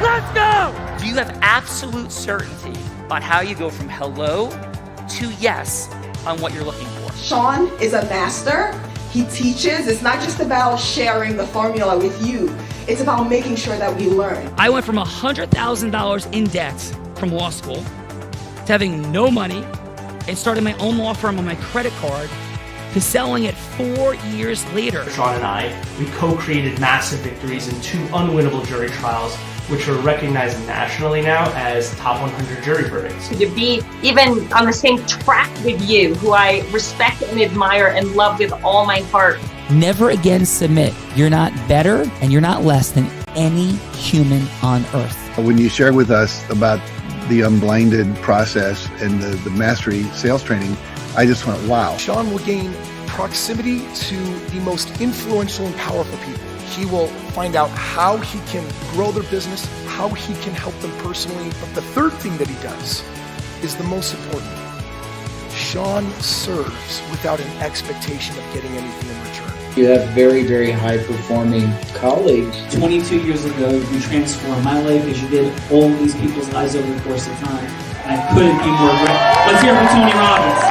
Let's go! Do you have absolute certainty about how you go from hello to yes on what you're looking for? Sean is a master. He teaches. It's not just about sharing the formula with you. It's about making sure that we learn. I went from $100,000 in debt from law school to having no money and starting my own law firm on my credit card to selling it 4 years later. Sean and I, we co-created massive victories in 2 unwinnable jury trials, which are recognized nationally now as top 100 jury verdicts. To be even on the same track with you, who I respect and admire and love with all my heart. Never again submit. You're not better and you're not less than any human on earth. When you shared with us about the Unblinded process and the mastery sales training, I just went, wow. Sean will gain proximity to the most influential and powerful people. He will find out how he can grow their business, how he can help them personally. But the third thing that he does is the most important. Sean serves without an expectation of getting anything in return. You have very, very high-performing colleagues. 22 years ago, you transformed my life as you did all of these people's lives over the course of time. And I couldn't be more grateful. Let's hear it from Tony Robbins.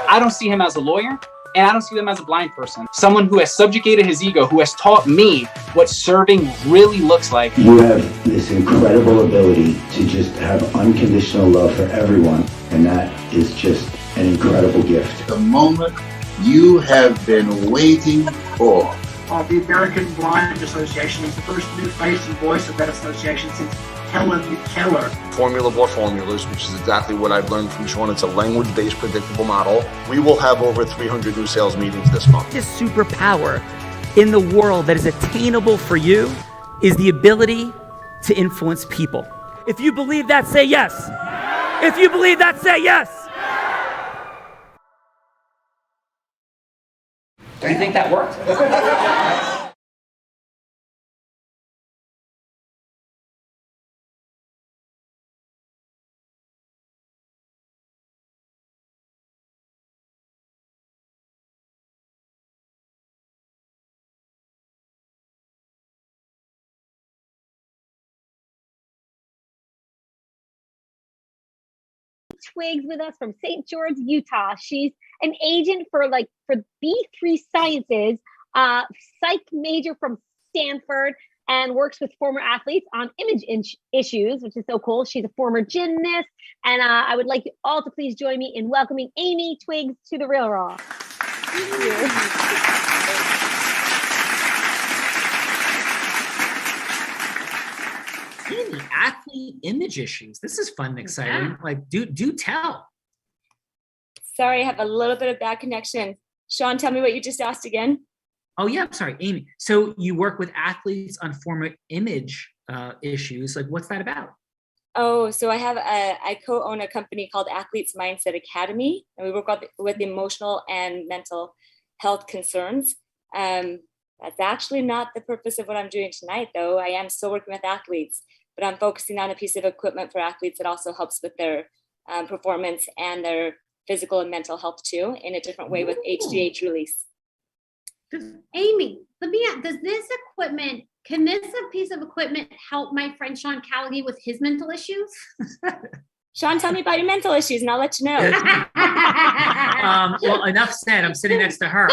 I don't see him as a lawyer, and I don't see him as a blind person. Someone who has subjugated his ego, who has taught me what serving really looks like. You have this incredible ability to just have unconditional love for everyone, and that is just an incredible gift. The moment you have been waiting for. The American Blind Association is the first new face and voice of that association since Helen Keller. Formula for formulas, which is exactly what I've learned from Sean. It's a language-based predictable model. We will have over 300 new sales meetings this month. This superpower in the world that is attainable for you is the ability to influence people. If you believe that, say yes. If you believe that, say yes. Do you think that worked? Twigs with us from St. George, Utah. She's an agent for B3 Sciences, psych major from Stanford, and works with former athletes on image issues, which is so cool. She's a former gymnast, and I would like you all to please join me in welcoming Amy Twigs to The Real Raw. Thank you. Amy, athlete image issues. This is fun and exciting. Yeah. Do tell. Sorry, I have a little bit of bad connection. Sean, tell me what you just asked again. Oh yeah, I'm sorry, Amy. So you work with athletes on former image issues. What's that about? Oh, so I co-own a company called Athletes Mindset Academy, and we work with emotional and mental health concerns. That's actually not the purpose of what I'm doing tonight, though. I am still working with athletes, but I'm focusing on a piece of equipment for athletes that also helps with their performance and their physical and mental health too, in a different way with HGH release. Amy, does this equipment, can this piece of equipment help my friend Sean Callaghy with his mental issues? Sean, tell me about your mental issues and I'll let you know. Well, enough said. I'm sitting next to her.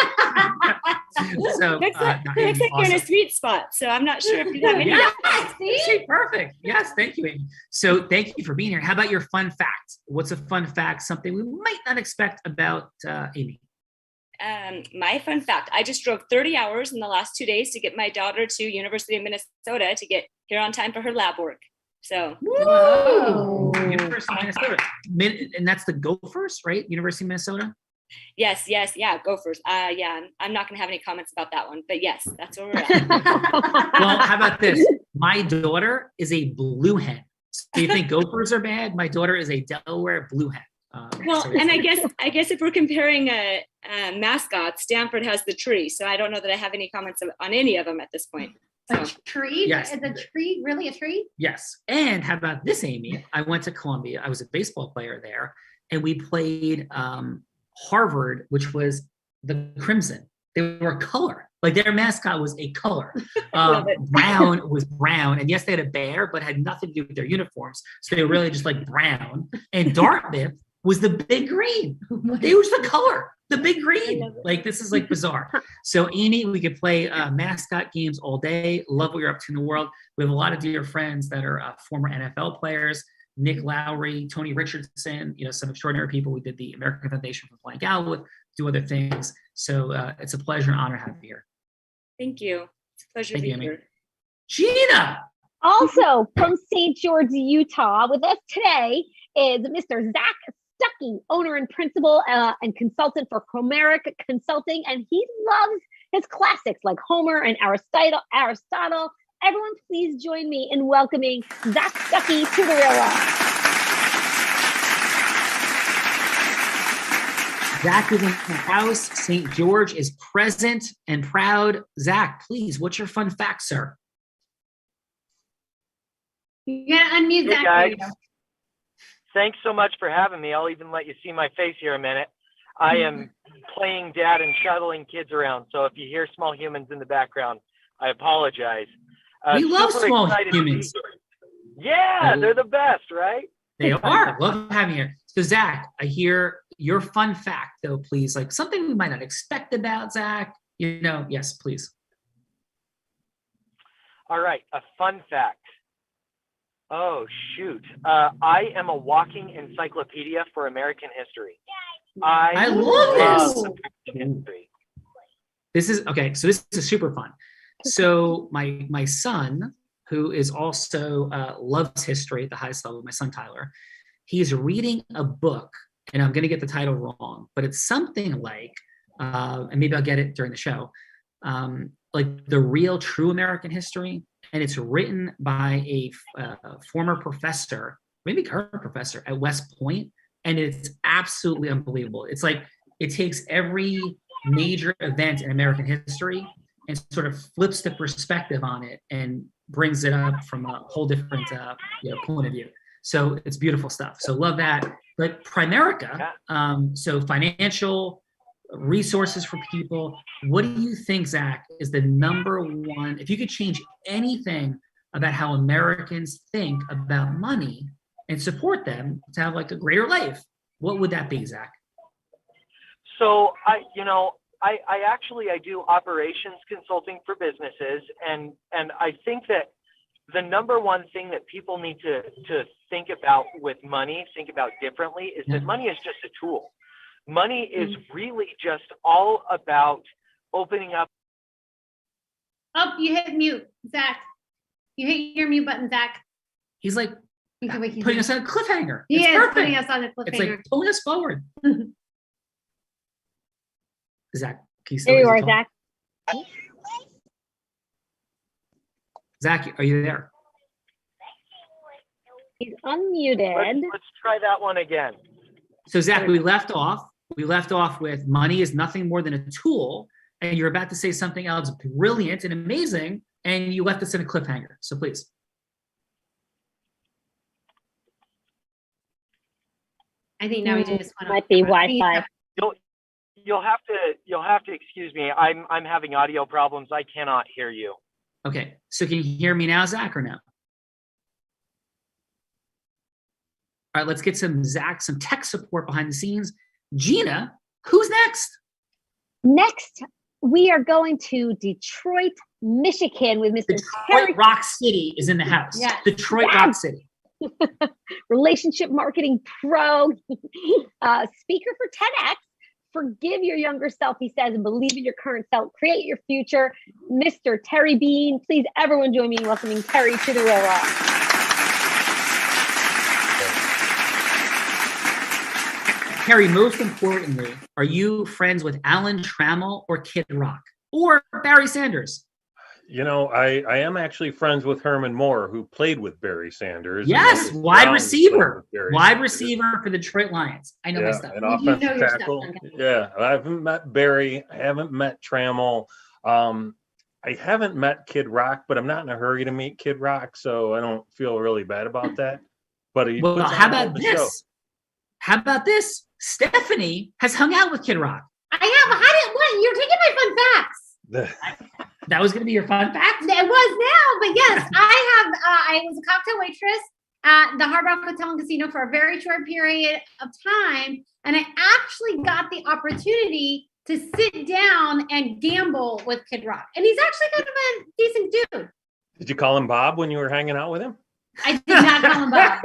So looks like you're in a sweet spot. So I'm not sure if you have any. See? Perfect. Yes, thank you, Amy. So thank you for being here. How about your fun fact? What's a fun fact? Something we might not expect about Amy. My fun fact, I just drove 30 hours in the last 2 days to get my daughter to University of Minnesota to get here on time for her lab work. So, whoa. University of Minnesota, and that's the Gophers, right? University of Minnesota. Yes, yeah, Gophers. Yeah, I'm not going to have any comments about that one, but yes, that's where we're at. Well, how about this? My daughter is a blue hen. So you think Gophers are bad? My daughter is a Delaware blue hen. Well, and I guess if we're comparing mascots, Stanford has the tree. So I don't know that I have any comments on any of them at this point. A tree? Yes. Is a tree really a tree? Yes. And how about this, Amy? I went to Columbia. I was a baseball player there, and we played Harvard, which was the Crimson. They were a color. Like their mascot was a color. Love it. Brown was brown. And yes, they had a bear, but had nothing to do with their uniforms. So they were really just like brown. And Dartmouth was the big green. It was the color, the big green. Like this is like bizarre. So Amy, we could play mascot games all day. Love what you're up to in the world. We have a lot of dear friends that are former NFL players. Nick Lowry, Tony Richardson, some extraordinary people we did the American Foundation for Blind Gal with, do other things. So it's a pleasure and honor to have you here. Thank you. It's a pleasure Thank to you, be Amy. here. Gina! Also from St. George, Utah, with us today is Mr. Zach Stuckey, owner and principal and consultant for Chromeric Consulting, and he loves his classics like Homer and Aristotle. Everyone, please join me in welcoming Zach Stuckey to the Real Raw. Zach is in the house. St. George is present and proud. Zach, please, what's your fun fact, sir? You gotta unmute Zach. Guys, thanks so much for having me. I'll even let you see my face here a minute. I am playing dad and shuttling kids around, so if you hear small humans in the background, I apologize. We love small humans. Yeah, they're the best, right? They are. Love having you here. So Zach, I hear your fun fact, though, please. Like something we might not expect about Zach. Yes, please. All right, a fun fact. Oh, shoot. I am a walking encyclopedia for American history. I love this. This is okay. So this is super fun. So my son, who is also loves history at the highest level, my son Tyler, he's reading a book, and I'm going to get the title wrong, but it's something like, and maybe I'll get it during the show, like The Real True American History, and it's written by a former professor, maybe current professor at West Point, and it's absolutely unbelievable. It's like it takes every major event in American history and sort of flips the perspective on it and brings it up from a whole different point of view. So it's beautiful stuff. So love that. But Primerica, so financial resources for people. What do you think, Zach, is the number one, if you could change anything about how Americans think about money and support them to have like a greater life, what would that be, Zach? So I do operations consulting for businesses, and I think that the number one thing that people need to think about with money, think about differently, is that money is just a tool. Money is really just all about opening up. Oh, you hit mute, Zach. You hit your mute button, Zach. He's like putting us on a cliffhanger. He it's is perfect. putting us on a cliffhanger. It's like pulling us forward. Zach, can you still There you hear are, the Zach. Zach, are you there? He's unmuted. Let's try that one again. So Zach, we left off with money is nothing more than a tool, and you're about to say something else brilliant and amazing, and you left us in a cliffhanger. So please. I think now we just might be Wi-Fi. You'll have to excuse me. I'm having audio problems. I cannot hear you. Okay, so can you hear me now, Zach, or no? All right, let's get some tech support behind the scenes. Gina, who's next? Next, we are going to Detroit, Michigan with Mr. Detroit Rock City is in the house. Yes. Detroit Rock City. Relationship marketing pro, speaker for TEDx. Forgive your younger self, he says, and believe in your current self. Create your future. Mr. Terry Bean. Please, everyone join me in welcoming Terry to the Real Raw. Terry, most importantly, are you friends with Alan Trammell or Kid Rock or Barry Sanders? I am actually friends with Herman Moore, who played with Barry Sanders. Yes, wide receiver for the Detroit Lions. I know my stuff. An offensive tackle. Yeah, I haven't met Barry. I haven't met Trammell. I haven't met Kid Rock, but I'm not in a hurry to meet Kid Rock, so I don't feel really bad about that. But how about this? How about this? Stephanie has hung out with Kid Rock. I have. What? You're taking my fun facts. That was going to be your fun fact? It was now, but yes, I was a cocktail waitress at the Hard Rock Hotel and Casino for a very short period of time. And I actually got the opportunity to sit down and gamble with Kid Rock. And he's actually kind of a decent dude. Did you call him Bob when you were hanging out with him? I did not call him Bob.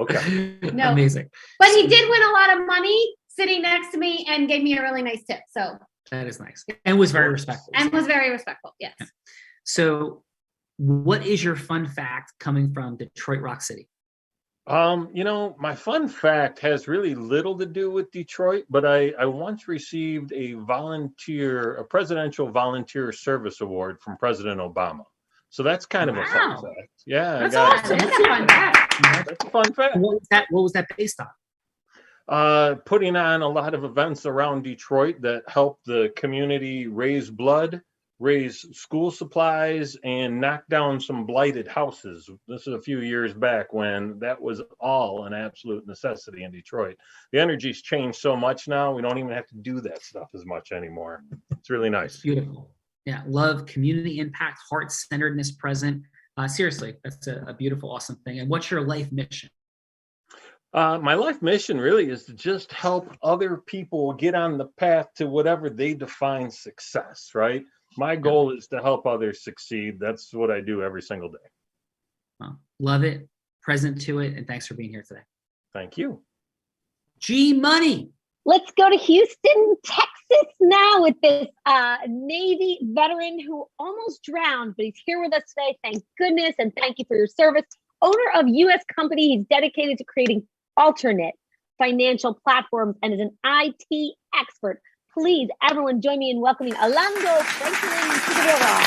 Okay. No. Amazing. But he did win a lot of money sitting next to me and gave me a really nice tip. So That is nice. And was very respectful. And was very respectful, yes. So what is your fun fact coming from Detroit Rock City? My fun fact has really little to do with Detroit, but I once received a presidential volunteer service award from President Obama. So that's kind of a fun fact. Yeah. That's awesome. That's a fun fact. That's a fun fact. What was that based on? Putting on a lot of events around Detroit that help the community raise blood, raise school supplies, and knock down some blighted houses. This is a few years back when that was all an absolute necessity in Detroit. The energy's changed so much now, we don't even have to do that stuff as much anymore. It's really nice. Beautiful. Yeah, love, community impact, heart-centeredness present. Seriously, that's a beautiful, awesome thing. And what's your life mission? My life mission really is to just help other people get on the path to whatever they define success, right? My goal is to help others succeed. That's what I do every single day. Well, love it, present to it, and thanks for being here today. Thank you. G Money. Let's go to Houston, Texas now with this Navy veteran who almost drowned, but he's here with us today. Thank goodness, and thank you for your service. Owner of U.S. company, he's dedicated to creating alternate financial platforms and is an IT expert. Please, everyone, join me in welcoming Orlando Franklin to the Real Raw.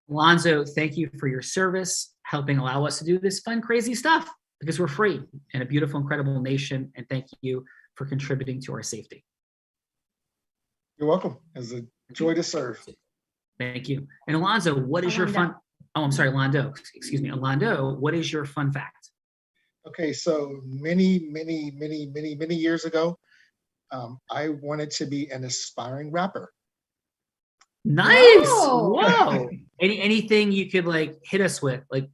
Alonzo, thank you for your service, helping allow us to do this fun, crazy stuff because we're free in a beautiful, incredible nation. And thank you for contributing to our safety. You're welcome. It's a joy to serve. Thank you. And Alonzo, what is your fun? Oh, I'm sorry, Londo. Excuse me. Orlando, what is your fun fact? Okay, so many years ago, I wanted to be an aspiring rapper. Nice. Whoa. Anything you could like hit us with? Like,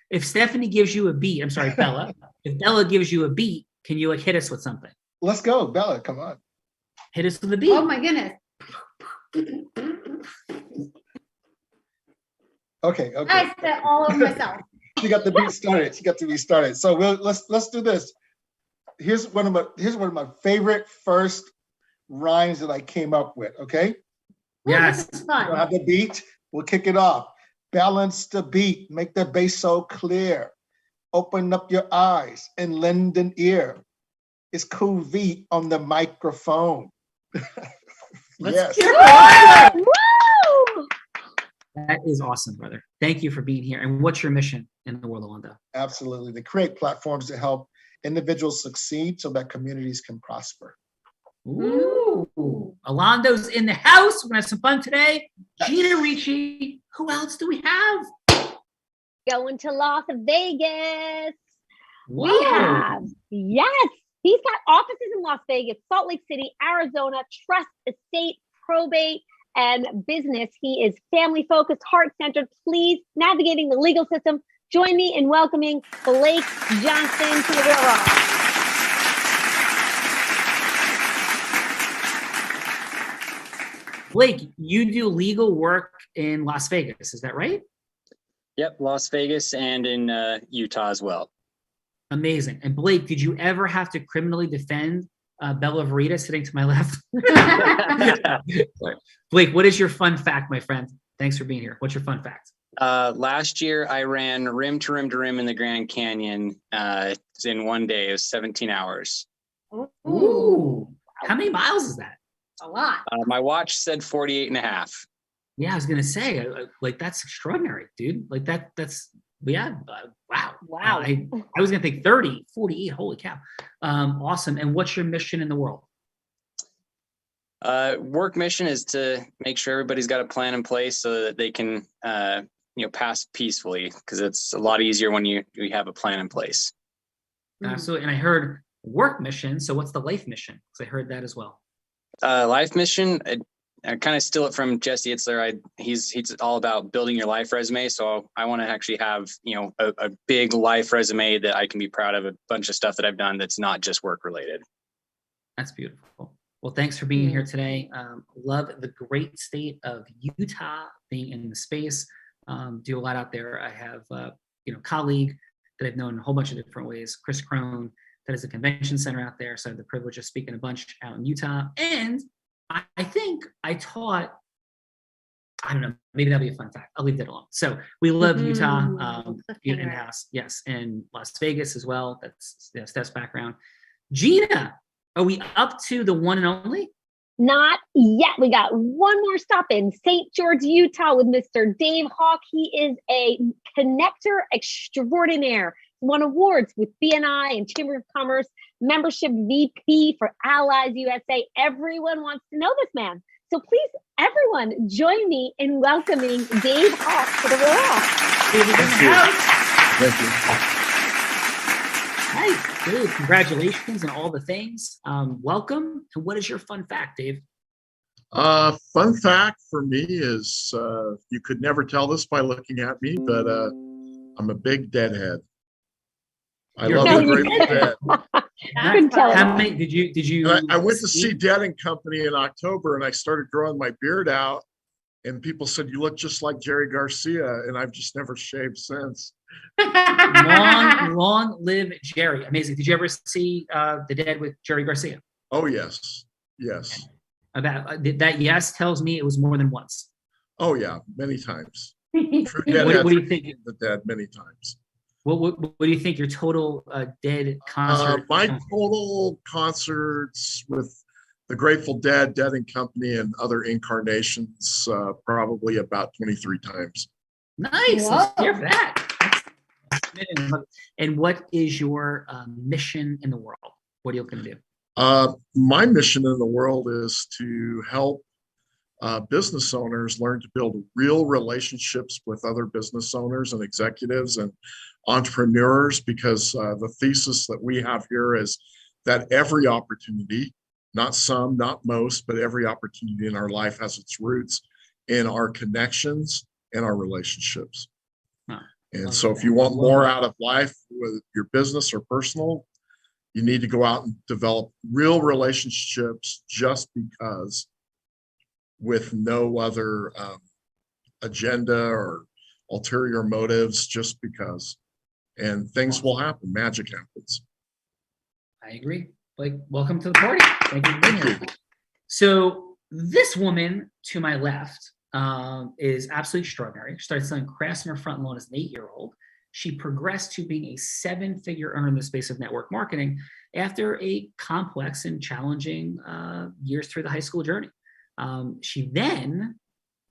if Stephanie gives you a beat, I'm sorry, Bella. If Bella gives you a beat, can you like hit us with something? Let's go, Bella. Come on. Hit us with a beat. Oh my goodness. Okay. I spit all over myself. She got the beat started. So let's do this. Here's one of my favorite first rhymes that I came up with. Okay. Yes. We'll have the beat. We'll kick it off. Balance the beat. Make the bass so clear. Open up your eyes and lend an ear. It's Cool V on the microphone. Yes. That is awesome, brother. Thank you for being here. And what's your mission in the world of Orlando? Absolutely. To create platforms to help individuals succeed so that communities can prosper. Ooh. Orlando's in the house. We're going to have some fun today. Gina Ricci. Who else do we have? Going to Las Vegas. Whoa. We have, yes, he's got offices in Las Vegas, Salt Lake City, Arizona, trust, estate, probate, and business. He is family focused, heart centered. Please, navigating the legal system. Join me in welcoming Blake Johnson to the Real Raw. Blake, you do legal work in Las Vegas, is that right? Yep, Las Vegas and in Utah as well. Amazing. And Blake, did you ever have to criminally defend Bella Verita sitting to my left? Blake, what is your fun fact, my friend? Thanks for being here. What's your fun fact? Last year, I ran rim to rim to rim in the Grand Canyon in one day. It was 17 hours. Ooh. How many miles is that? A lot. My watch said 48 and a half. Yeah, I was going to say, like, that's extraordinary, dude. Like, that's, yeah, wow. Wow. I was going to think 30, 48, holy cow. Awesome. And what's your mission in the world? Work mission is to make sure everybody's got a plan in place so that they can, pass peacefully, because it's a lot easier when you have a plan in place. Absolutely. And I heard work mission. So what's the life mission? Because I heard that as well. Life mission, I kind of steal it from Jesse Itzler. He's all about building your life resume. So I want to actually have, a big life resume that I can be proud of, a bunch of stuff that I've done that's not just work related. That's beautiful. Well, thanks for being here today. Love the great state of Utah, being in the space. Do a lot out there. I have, a colleague that I've known in a whole bunch of different ways, Chris Crone, that is a convention center out there. So I have the privilege of speaking a bunch out in Utah. And I think I taught, I don't know, maybe that'll be a fun fact. I'll leave that alone. So we love Utah, in-house, yes, and Las Vegas as well. That's Steph's background. Gina, are we up to the one and only? Not yet. We got one more stop in St. George, Utah with Mr. Dave Hawk. He is a connector extraordinaire. Won awards with BNI and Chamber of Commerce, membership VP for Allies USA. Everyone wants to know this man. So please, everyone, join me in welcoming Dave Hawk to the Raw. Thank you. Nice, Dave. Congratulations and all the things. Welcome. And what is your fun fact, Dave? Fun fact for me is you could never tell this by looking at me, but I'm a big Deadhead. I love the Grateful Dead. How many did you? I went to see Dead and Company in October, and I started growing my beard out, and people said, "You look just like Jerry Garcia," and I've just never shaved since. Long live Jerry! Amazing. Did you ever see The Dead with Jerry Garcia? Oh yes, yes. About that, yes, tells me it was more than once. Oh yeah, many times. What do you think? The Dead many times. What do you think your total Dead concert? My total concerts with the Grateful Dead, Dead and Company, and other incarnations, probably about 23 times. Nice. Let's hear that. And what is your mission in the world? What are you looking to do? My mission in the world is to help business owners learn to build real relationships with other business owners and executives and entrepreneurs, because the thesis that we have here is that every opportunity, not some, not most, but every opportunity in our life has its roots in our connections and our relationships. And so if you want more out of life, whether your business or personal, you need to go out and develop real relationships just because, with no other agenda or ulterior motives, just because. And things will happen. Magic happens. I agree. Blake, welcome to the party. Thank you for being here. So this woman to my left is absolutely extraordinary. She started selling crafts on her front lawn as an 8-year-old. She progressed to being a 7-figure earner in the space of network marketing after a complex and challenging years through the high school journey. She then,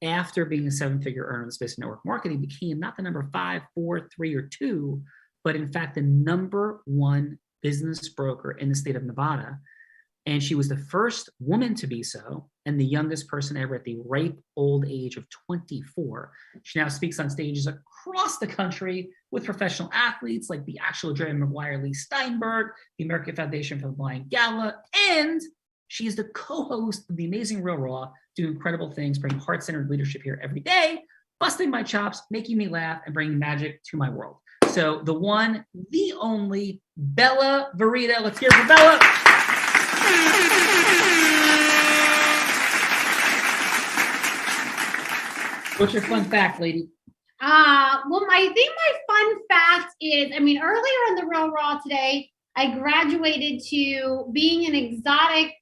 after being a 7-figure earner in the space of network marketing, became not the number 5, 4, 3, or 2, but in fact, the #1 business broker in the state of Nevada. And she was the first woman to be so, and the youngest person ever at the ripe old age of 24. She now speaks on stages across the country with professional athletes like the actual Jerry Maguire, Lee Steinberg, the American Foundation for the Blind Gala, and she is the co-host of The Amazing Real Raw, doing incredible things, bringing heart-centered leadership here every day, busting my chops, making me laugh, and bringing magic to my world. So the one, the only, Bella Verita. Let's hear it for Bella. What's your fun fact, lady? Well, I think my fun fact is, earlier in the Real Raw today, I graduated to being an exotic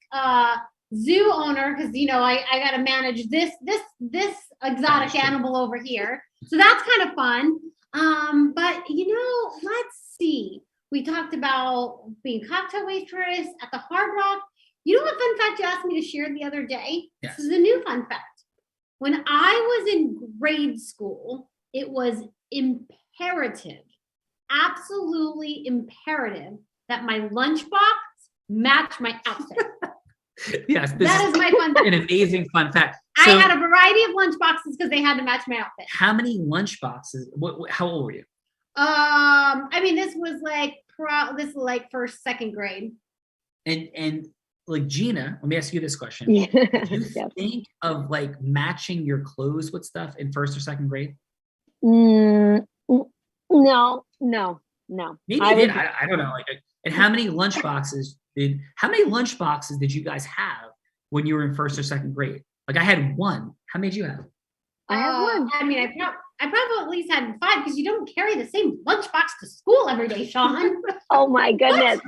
zoo owner because I got to manage this exotic animal over here, so that's kind of fun. But let's see. We talked about being cocktail waitress at the Hard Rock. You know what fun fact you asked me to share the other day? Yes. This is a new fun fact. When I was in grade school, it was imperative, absolutely imperative, that my lunchbox match my outfit. Yes, that is my fun fact. An amazing fun fact. So, I had a variety of lunchboxes because they had to match my outfit. How many lunchboxes? How old were you? This was like this is like first, second grade. And like Gina, let me ask you this question. Yeah. Do you think of like matching your clothes with stuff in first or second grade? No. Maybe you did. I don't know. Like, and how many lunchboxes did you guys have when you were in first or second grade? Like I had one. How many did you have? I have one. I mean, I probably at least had 5 because you don't carry the same lunchbox to school every day, Sean. Oh my goodness.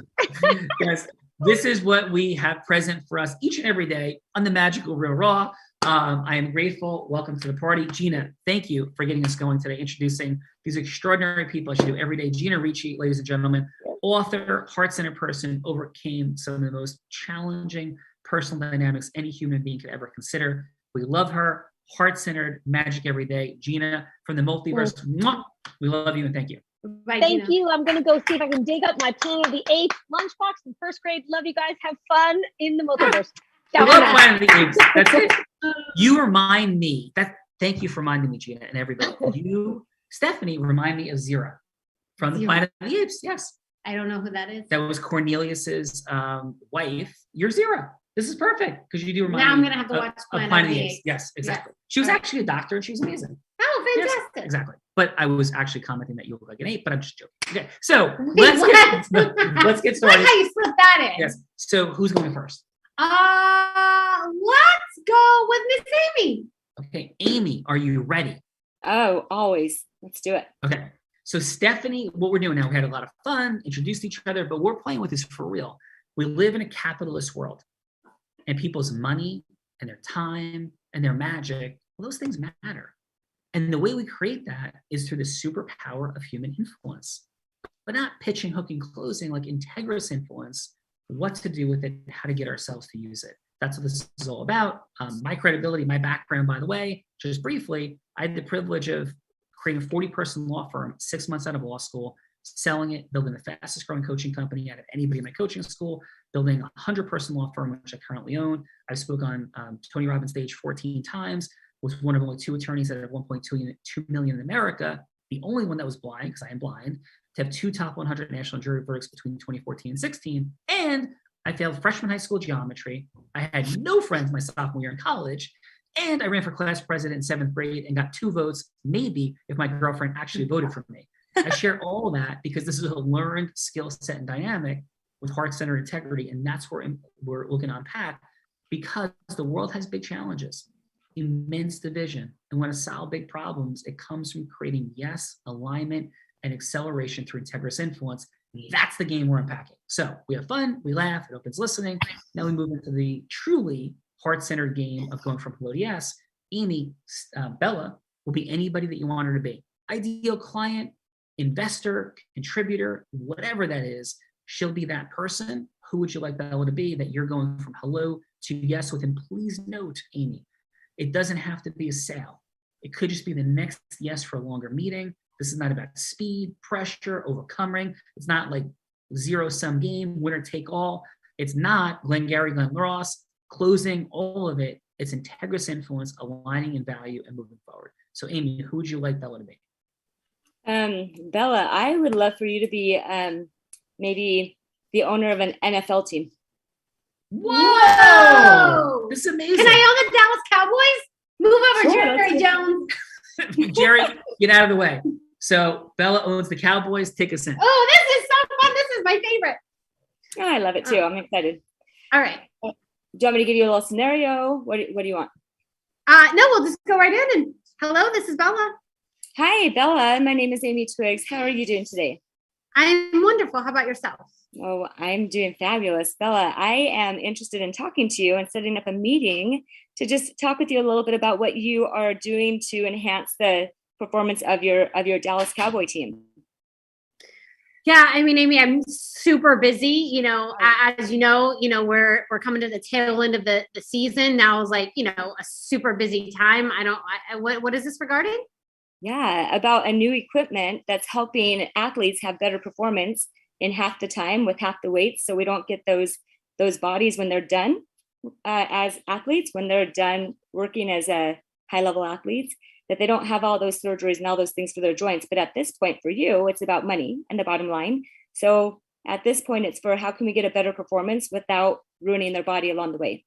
Yes, this is what we have present for us each and every day on the Magical Real Raw. I am grateful. Welcome to the party. Gina, thank you for getting us going today, introducing these extraordinary people as you do every day. Gina Ricci, ladies and gentlemen, author, heart-centered person, overcame some of the most challenging personal dynamics any human being could ever consider. We love her. Heart-centered, magic every day. Gina from the multiverse. Mwah! We love you and thank you. Bye, Thank Gina. you. I'm going to go see if I can dig up my Planet of the Apes lunchbox in first grade. Love you guys. Have fun in the multiverse. I love Planet of the Apes. That's it. You remind me. Thank you for reminding me, Gina, and everybody. You, Stephanie, remind me of Zira from the Planet of the Apes. Yes. I don't know who that is. That was Cornelius's wife. You're Zira. This is perfect because you do remind me. Now I'm going to have to watch Planet of the Apes. Yes, exactly. She was actually a doctor and she was amazing. Oh, fantastic. Yes, exactly. But I was actually commenting that you look like an ape, but I'm just joking. Okay, so let's get started. Like how you slip that in. Yes. So who's going first? Let's go with Miss Amy. Okay, Amy, are you ready? Oh, always. Let's do it. Okay. So Stephanie, what we're doing now, we had a lot of fun, introduced each other, but we're playing with this for real. We live in a capitalist world, and people's money and their time and their magic, well, those things matter. And the way we create that is through the superpower of human influence, but not pitching, hooking, closing, like integrous influence, what to do with it, how to get ourselves to use it. That's what this is all about. My credibility, my background, by the way, just briefly, I had the privilege of creating a 40-person law firm 6 months out of law school, selling it, building the fastest growing coaching company out of anybody in my coaching school, building a 100-person law firm, which I currently own. I spoke on Tony Robbins' stage 14 times, was one of only 2 attorneys that have 1.2 million in America, the only one that was blind, because I am blind, to have 2 top 100 national jury verdicts between 2014 and 16. And I failed freshman high school geometry. I had no friends my sophomore year in college. And I ran for class president in 7th grade and got 2 votes, maybe if my girlfriend actually voted for me. I share all of that because this is a learned skill set and dynamic with heart-centered integrity. And that's where we're looking to unpack, because the world has big challenges, immense division. And when to solve big problems, it comes from creating alignment and acceleration through integrous influence. That's the game we're unpacking. So we have fun, we laugh, it opens listening. Now we move into the truly heart-centered game of going from hello to yes. Amy, Bella will be anybody that you want her to be. Ideal client, investor, contributor, whatever that is, she'll be that person. Who would you like Bella to be that you're going from hello to yes with? And please note, Amy, it doesn't have to be a sale. It could just be the next yes for a longer meeting. This is not about speed, pressure, overcoming. It's not like zero-sum game, winner take all. It's not Glengarry Glen Ross, closing, all of it. It's integrous influence, aligning in value and moving forward. So Amy, who would you like Bella to be? Bella, I would love for you to be maybe the owner of an NFL team. Whoa! This is amazing. Can I own the Dallas Cowboys? Move over, Sure, Jerry Jones. Jerry, get out of the way. So Bella owns the Cowboys. Take us in. Oh, this is so fun. This is my favorite. Oh, I love it too. I'm excited. All right. Do you want me to give you a little scenario? What do you want? No, we'll just go right in. And hello, this is Bella. Hi, Bella. My name is Amy Twiggs. How are you doing today? I'm wonderful. How about yourself? Oh, I'm doing fabulous. Bella, I am interested in talking to you and setting up a meeting to just talk with you a little bit about what you are doing to enhance the performance of your Dallas Cowboy team. Yeah, I mean, Amy, I'm super busy. As you know, we're coming to the tail end of the season. Now is like, a super busy time. What is this regarding? Yeah, about a new equipment that's helping athletes have better performance in half the time with half the weights, so we don't get those bodies when they're done as athletes, when they're done working as a high-level athletes, that they don't have all those surgeries and all those things for their joints. But at this point for you, it's about money and the bottom line. So at this point, it's for how can we get a better performance without ruining their body along the way.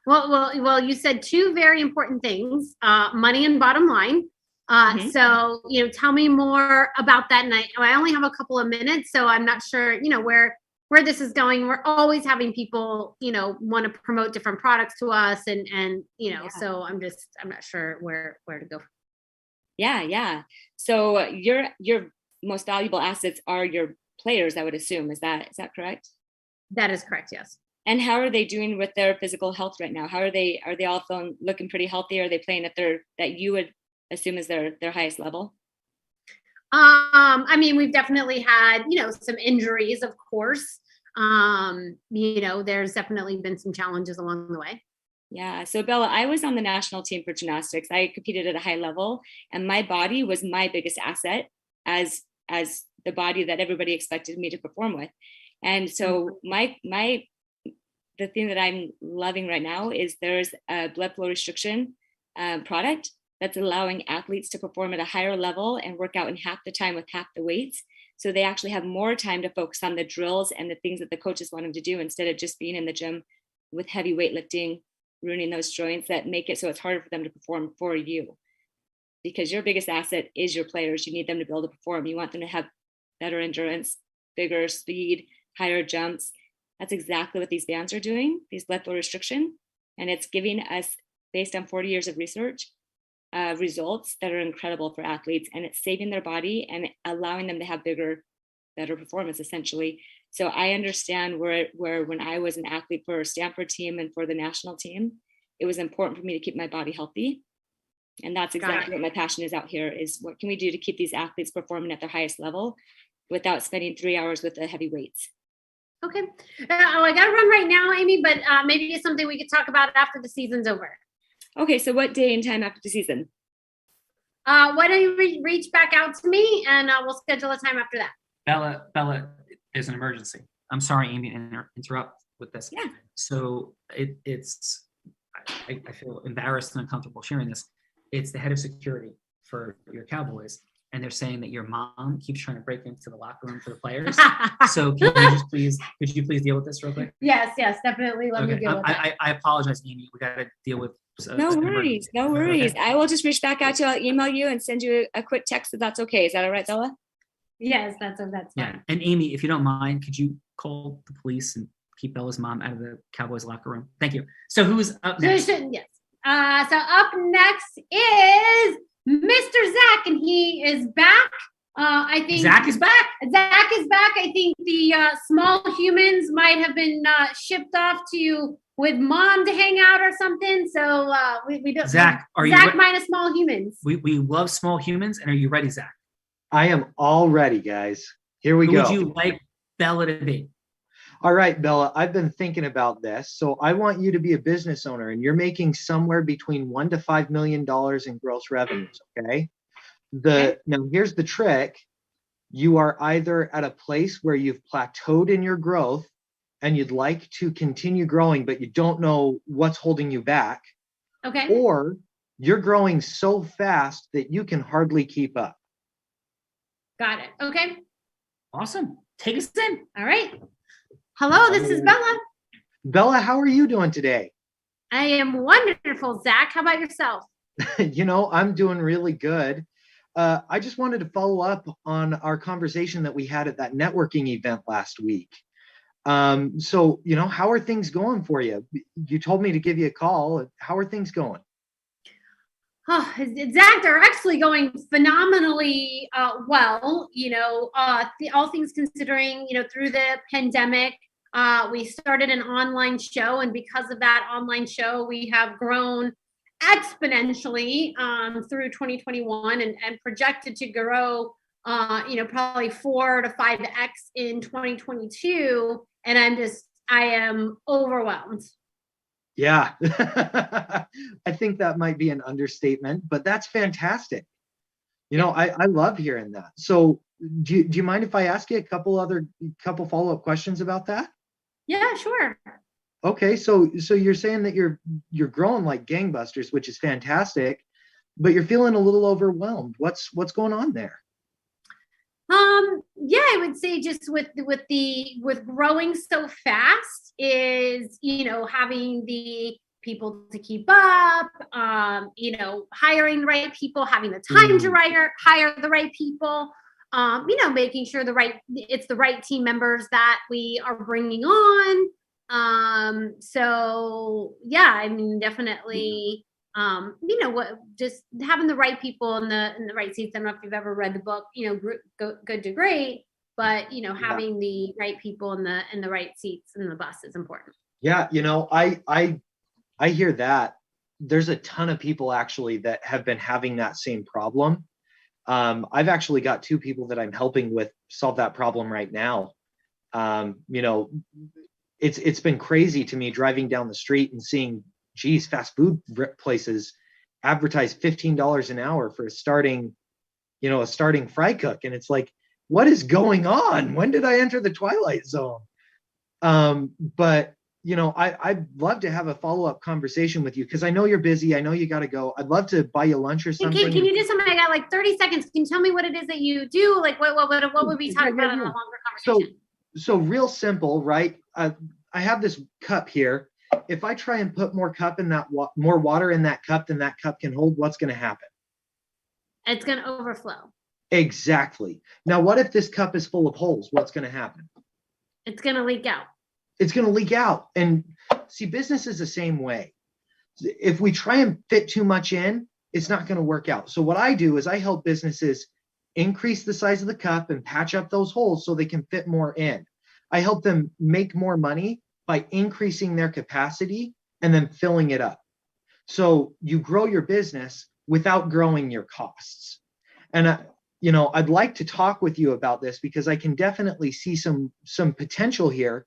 Well, you said two very important things, money and bottom line. So, tell me more about that. And I only have a couple of minutes, so I'm not sure, where this is going. We're always having people, want to promote different products to us and so I'm not sure where to go. Yeah. So your most valuable assets are your players, I would assume. Is that correct? That is correct, yes. And how are they doing with their physical health right now? Are they all looking pretty healthy? Are they playing at that you would assume is their highest level? I mean, we've definitely had, some injuries, of course. There's definitely been some challenges along the way. Yeah. So Bella, I was on the national team for gymnastics. I competed at a high level, and my body was my biggest asset as the body that everybody expected me to perform with. And so the thing that I'm loving right now is there's a blood flow restriction product that's allowing athletes to perform at a higher level and work out in half the time with half the weights. So they actually have more time to focus on the drills and the things that the coaches want them to do instead of just being in the gym with heavy weightlifting, ruining those joints that make it so it's harder for them to perform for you. Because your biggest asset is your players. You need them to be able to perform. You want them to have better endurance, bigger speed, higher jumps. That's exactly what these bands are doing, these blood flow restriction. And it's giving us, based on 40 years of research, results that are incredible for athletes, and it's saving their body and allowing them to have better performance, essentially. So I understand where when I was an athlete for a Stanford team and for the national team, it was important for me to keep my body healthy. And that's exactly what my passion is out here, is what can we do to keep these athletes performing at their highest level without spending 3 hours with the heavy weights. Okay. I got to run right now, Amy, but maybe it's something we could talk about after the season's over. Okay, so what day and time after the season? Why don't you reach back out to me and we'll schedule a time after that. Bella, there's an emergency. I'm sorry, Amy, to interrupt with this. Yeah. So I feel embarrassed and uncomfortable sharing this. It's the head of security for your Cowboys, and they're saying that your mom keeps trying to break into the locker room for the players. So could you please deal with this real quick? Yes, definitely. Let me deal with that. I apologize, Amy. We got to deal with. No worries. Okay. I will just reach back out to you. I'll email you and send you a quick text if that's okay. Is that all right, Bella? Yes, that's fine. Yeah. And Amy, if you don't mind, could you call the police and keep Bella's mom out of the Cowboys locker room? Thank you. So who's up next? Yes. So up next is Mr. Zach, and he is back. I think Zach is back. I think the small humans might have been shipped off with mom to hang out or something. So we don't. Zach, Zach minus small humans. We love small humans, and are you ready, Zach? I am all ready, guys. Here we go. Who would you like Bella to be? All right, Bella, I've been thinking about this. So I want you to be a business owner, and you're making somewhere between $1 to $5 million in gross revenues. Okay. Now here's the trick. You are either at a place where you've plateaued in your growth and you'd like to continue growing, but you don't know what's holding you back. Okay. Or you're growing so fast that you can hardly keep up. Got it. Okay. Awesome. Take us in. All right. Hello, this is Bella. Bella, how are you doing today? I am wonderful, Zach. How about yourself? I'm doing really good. I just wanted to follow up on our conversation that we had at that networking event last week. So, how are things going for you? You told me to give you a call. How are things going? Oh, Zach, they're actually going phenomenally well. All things considering, through the pandemic, we started an online show, and because of that online show, we have grown exponentially through 2021 and projected to grow, probably 4 to 5x in 2022. And I am overwhelmed. Yeah, I think that might be an understatement, but that's fantastic. I love hearing that. So do you mind if I ask you a couple follow-up questions about that? Yeah, sure. Okay, so you're saying that you're growing like gangbusters, which is fantastic, but you're feeling a little overwhelmed. What's going on there? yeah, I would say just with growing so fast is, having the people to keep up, hiring the right people, having the time to hire the right people, making sure it's the right team members that we are bringing on. So yeah, I mean, definitely, just having the right people in the right seats. I don't know if you've ever read the book, Good to Great, but having the right people in the right seats in the bus is important. Yeah, I hear that. There's a ton of people actually that have been having that same problem. I've actually got 2 people that I'm helping with solve that problem right now. It's been crazy to me driving down the street and seeing, geez, fast food places advertise $15 an hour for a starting fry cook. And it's like, what is going on? When did I enter the Twilight Zone? But I'd love to have a follow-up conversation with you because I know you're busy. I know you got to go. I'd love to buy you lunch or something. Can you do something? I got like 30 seconds. Can you tell me what it is that you do? Like what would we talk about in a longer conversation? So real simple, right? I have this cup here. If I try and put more water in that cup than that cup can hold, what's going to happen? It's going to overflow. Exactly. Now, what if this cup is full of holes? What's going to happen? It's going to leak out. It's going to leak out. And see, business is the same way. If we try and fit too much in, it's not going to work out. So what I do is I help businesses increase the size of the cup and patch up those holes so they can fit more in. I help them make more money by increasing their capacity and then filling it up. So you grow your business without growing your costs. And I'd like to talk with you about this because I can definitely see some potential here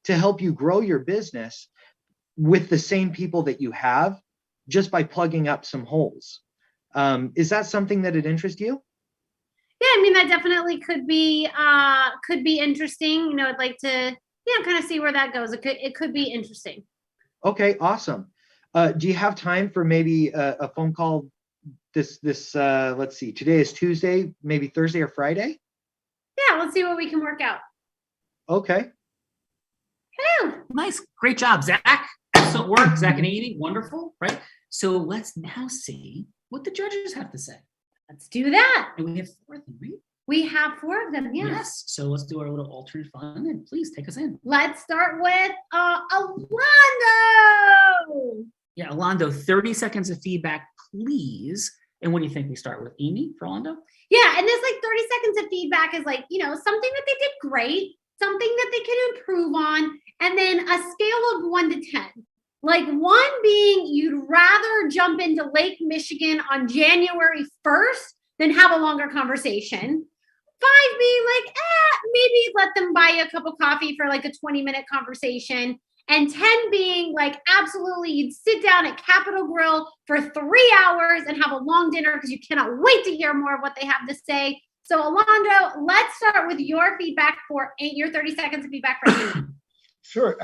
to help you grow your business with the same people that you have just by plugging up some holes. Is that something that would interest you? Yeah, I mean, that definitely could be interesting. I'd like to, kind of see where that goes. It could be interesting. Okay, awesome. Do you have time for maybe a phone call this let's see, today is Tuesday, maybe Thursday or Friday? Yeah, let's see what we can work out. Okay. Hello. Nice. Great job, Zach. Excellent work, Zach and Amy. Wonderful, right? So let's now see what the judges have to say. Let's do that. And we have 4 of them, right? We have 4 of them, yes. Yes. So let's do our little alternate fun and please take us in. Let's start with Alando. Yeah, Alando, 30 seconds of feedback, please. And what do you think we start with? Amy for Alando? Yeah, and this 30 seconds of feedback is something that they did great, something that they can improve on, and then a scale of 1 to 10. Like 1 being you'd rather jump into Lake Michigan on January 1st than have a longer conversation. 5 being maybe let them buy you a cup of coffee for a 20-minute conversation. And 10 being absolutely you'd sit down at Capitol Grill for 3 hours and have a long dinner because you cannot wait to hear more of what they have to say. So Alando, let's start with your feedback for your 30 seconds of feedback for Amy. Sure,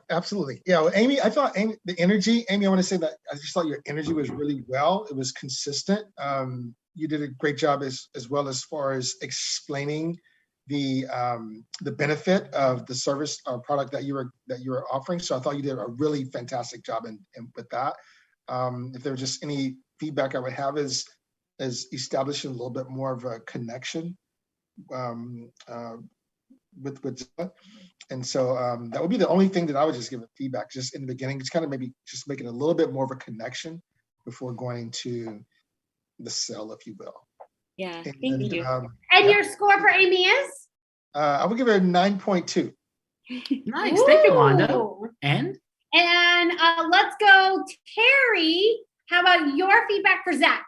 absolutely. Yeah, well, Amy, I thought the energy, Amy, I want to say that I just thought your energy was really well. It was consistent. You did a great job as well as far as explaining the benefit of the service or product that you were offering. So I thought you did a really fantastic job in with that. If there was just any feedback I would have is establishing a little bit more of a connection with Zilla. And so that would be the only thing that I would just give a feedback just in the beginning, just kind of maybe just making a little bit more of a connection before going to the sell, if you will. Yeah, thank you. And your score for Amy is? I would give her a 9.2. Nice, thank you, Alando. And let's go, Terry. How about your feedback for Zach?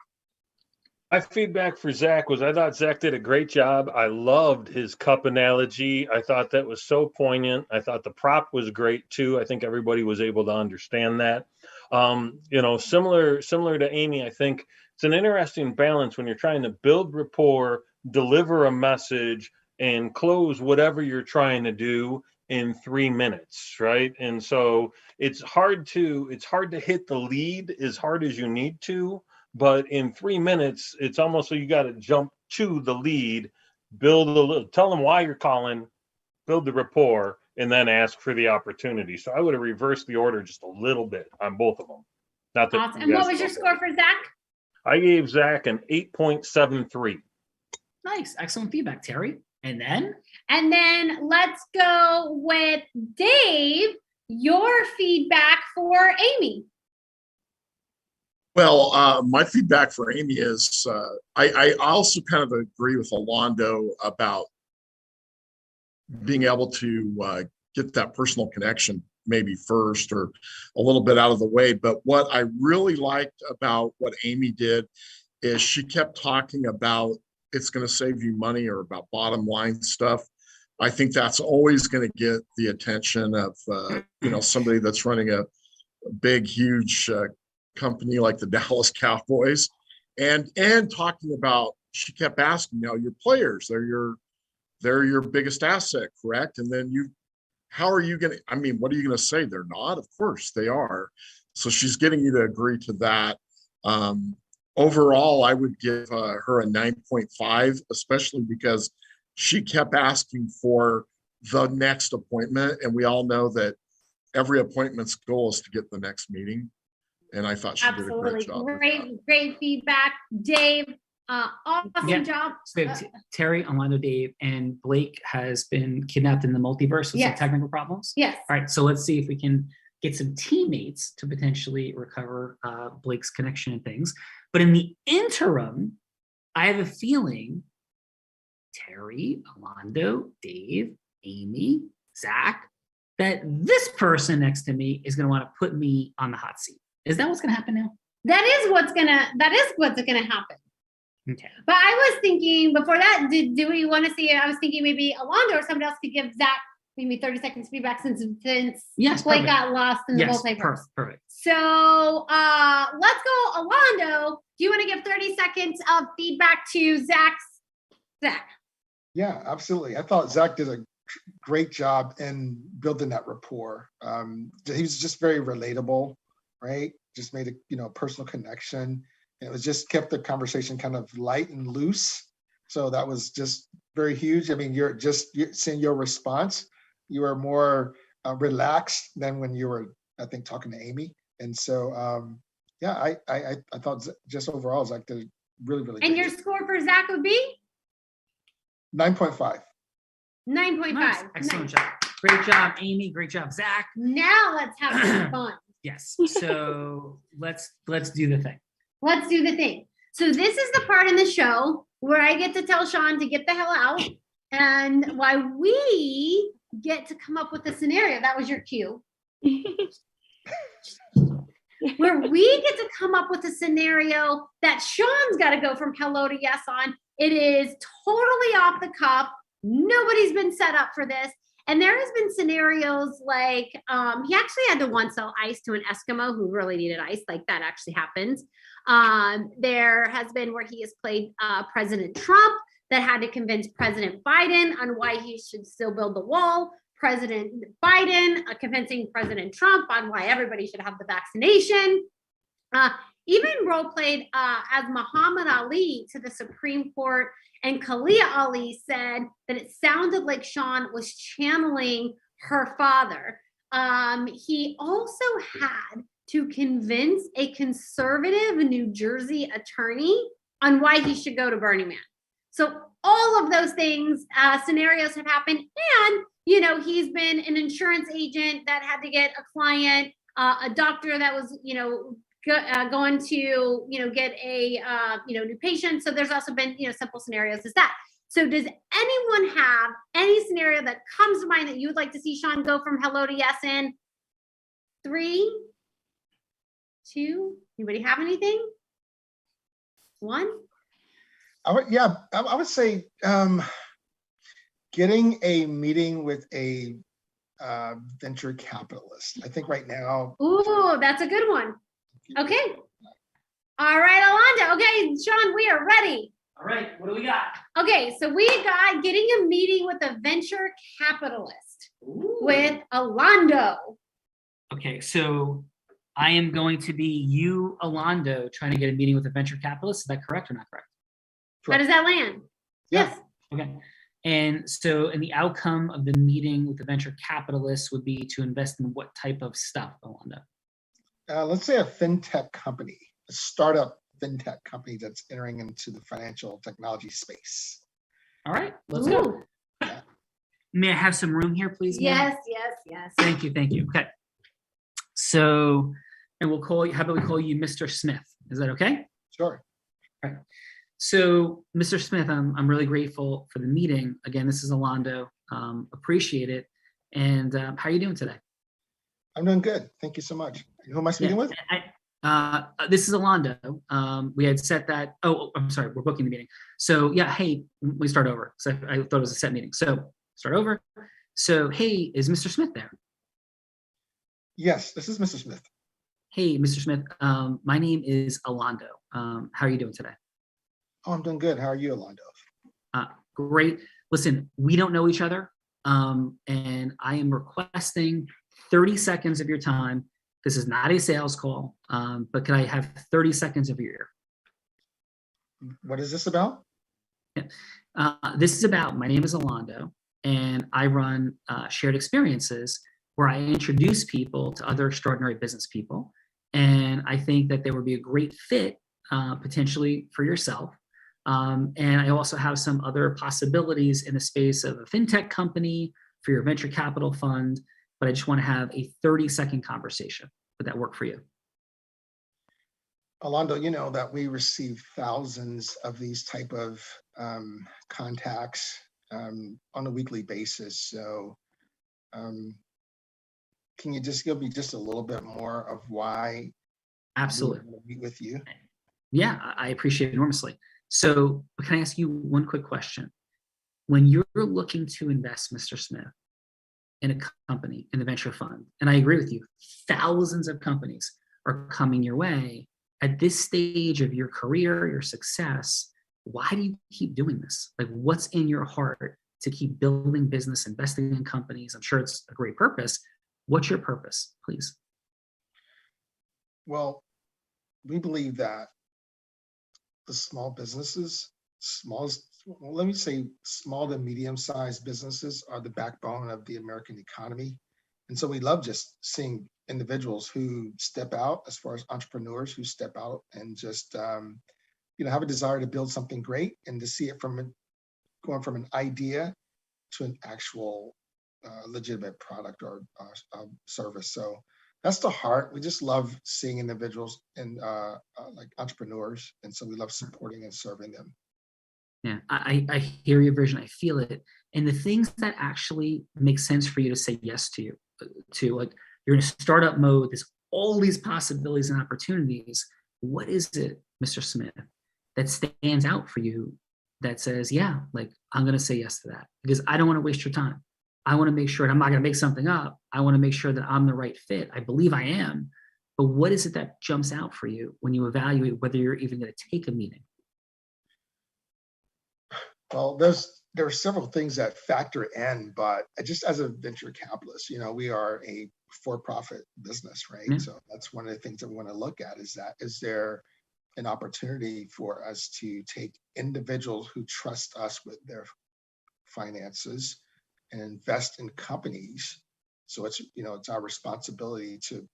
My feedback for Zach was I thought Zach did a great job. I loved his cup analogy. I thought that was so poignant. I thought the prop was great too. I think everybody was able to understand that. Similar to Amy, I think it's an interesting balance when you're trying to build rapport, deliver a message, and close whatever you're trying to do in 3 minutes, right? And so it's hard to hit the lead as hard as you need to. But in 3 minutes, it's almost so you got to jump to the lead tell them why you're calling, build the rapport, and then ask for the opportunity. So I would have reversed the order just a little bit on both of them. Not that. Awesome. And what was your score for Zach? I gave Zach an 8.73. Nice. Excellent feedback, Terry. And then let's go with Dave, your feedback for Amy. Well, my feedback for Amy is I also kind of agree with Alondo about being able to get that personal connection maybe first or a little bit out of the way. But what I really liked about what Amy did is she kept talking about it's going to save you money or about bottom line stuff. I think that's always going to get the attention of somebody that's running a big, huge company like the Dallas Cowboys, and talking about, she kept asking, your players, they're your biggest asset, correct? And then how are you going to, what are you going to say? They're not? Of course they are. So she's getting you to agree to that. Overall, I would give her a 9.5, especially because she kept asking for the next appointment. And we all know that every appointment's goal is to get the next meeting. And I thought she did a great job. Great feedback, Dave. Awesome job. So Terry, Orlando, Dave, and Blake has been kidnapped in the multiverse with some technical problems. Yes. All right. So let's see if we can get some teammates to potentially recover Blake's connection and things. But in the interim, I have a feeling Terry, Orlando, Dave, Amy, Zach, that this person next to me is going to want to put me on the hot seat. Is that what's going to happen now? That is what's gonna happen. Okay. But I was thinking before that, do we want to see it? I was thinking maybe Alondo or somebody else could give Zach maybe 30 seconds feedback since Blake got lost in the multiverse. Perfect. So let's go, Alondo. Do you want to give 30 seconds of feedback to Zach? Yeah, absolutely. I thought Zach did a great job in building that rapport. He was just very relatable, right? Just made a personal connection. And it was just kept the conversation kind of light and loose. So that was just very huge. You're seeing your response. You were more relaxed than when you were, I think, talking to Amy. And so, I thought just overall, Zach did really, really good. And your score for Zach would be? 9.5. 9.5. Nice. Excellent job. Great job, Amy. Great job, Zach. Now let's have some fun. Yes. So let's do the thing. Let's do the thing. So this is the part in the show where I get to tell Sean to get the hell out, and why we get to come up with a scenario. That was your cue. Where we get to come up with a scenario that Sean's got to go from hello to yes on. It is totally off the cuff. Nobody's been set up for this. And there has been scenarios like he actually had to once sell ice to an Eskimo who really needed ice. Like that actually happens. There has been where he has played President Trump that had to convince President Biden on why he should still build the wall. President Biden convincing President Trump on why everybody should have the vaccination. Even role played as Muhammad Ali to the Supreme Court. And Kalia Ali said that it sounded like Sean was channeling her father. He also had to convince a conservative New Jersey attorney on why he should go to Burning Man. So all of those things, scenarios have happened. And, he's been an insurance agent that had to get a client, a doctor that was, going to, get a, new patient. So there's also been, simple scenarios as that. So does anyone have any scenario that comes to mind that you would like to see Sean go from hello to yes in? 3, 2, anybody have anything? 1? I would say getting a meeting with a venture capitalist. I think right now. Ooh, that's a good one. Okay. All right, Alonda. Okay, Sean, we are ready. All right, what do we got? Okay, so we got getting a meeting with a venture capitalist. Ooh. With Alondo. Okay, so I am going to be you, Alondo, trying to get a meeting with a venture capitalist. Is that correct or not correct? How does that land? Yeah. Yes. Okay. And so, and the outcome of the meeting with the venture capitalists would be to invest in what type of stuff, Alonda? Let's say a fintech company, a startup fintech company that's entering into the financial technology space. All right, let's go. May I have some room here, please? Yes, yes, yes. Thank you, thank you. Okay. So, and we'll call you, how about we call you Mr. Smith? Is that okay? Sure. All right. So, Mr. Smith, I'm really grateful for the meeting. Again, this is Alonda. Appreciate it. And how are you doing today? I'm doing good. Thank you so much. Who am I speaking with? This is Alonda. We had set that. Oh, I'm sorry. We're booking the meeting. So yeah. Hey, we start over. So I thought it was a set meeting. So start over. So hey, is Mr. Smith there? Yes, this is Mr. Smith. Hey, Mr. Smith. My name is Alonda. How are you doing today? Oh, I'm doing good. How are you, Alonda? Great. Listen, we don't know each other, and I am requesting 30 seconds of your time. This is not a sales call, but can I have 30 seconds of your ear? What is this about? This is about, my name is Alonda, and I run shared experiences where I introduce people to other extraordinary business people. And I think that there would be a great fit potentially for yourself. And I also have some other possibilities in the space of a fintech company for your venture capital fund, but I just want to have a 30-second conversation. Would that work for you? Alonda, you know that we receive thousands of these type of contacts on a weekly basis. So can you just give me just a little bit more of why? Absolutely. I want to meet with you? Yeah, I appreciate it enormously. So can I ask you one quick question? When you're looking to invest, Mr. Smith, in a company, in the venture fund, and I agree with you, thousands of companies are coming your way. At this stage of your career, your success, why do you keep doing this? Like, what's in your heart to keep building business, investing in companies? I'm sure it's a great purpose. What's your purpose, please? Well, we believe that the small businesses, let me say small to medium-sized businesses are the backbone of the American economy. And so we love just seeing individuals who step out, as far as entrepreneurs who step out and just, have a desire to build something great and to see it going from an idea to an actual legitimate product or service. So that's the heart. We just love seeing individuals and like entrepreneurs. And so we love supporting and serving them. Yeah, I hear your vision. I feel it. And the things that actually make sense for you to say yes to, like you're in a startup mode, there's all these possibilities and opportunities. What is it, Mr. Smith, that stands out for you that says, yeah, like I'm going to say yes to that? Because I don't want to waste your time. I want to make sure, and I'm not going to make something up. I want to make sure that I'm the right fit. I believe I am. But what is it that jumps out for you when you evaluate whether you're even going to take a meeting? Well, there are several things that factor in, but just as a venture capitalist, we are a for-profit business, right? Mm-hmm. So that's one of the things that we want to look at is there an opportunity for us to take individuals who trust us with their finances and invest in companies. So it's our responsibility to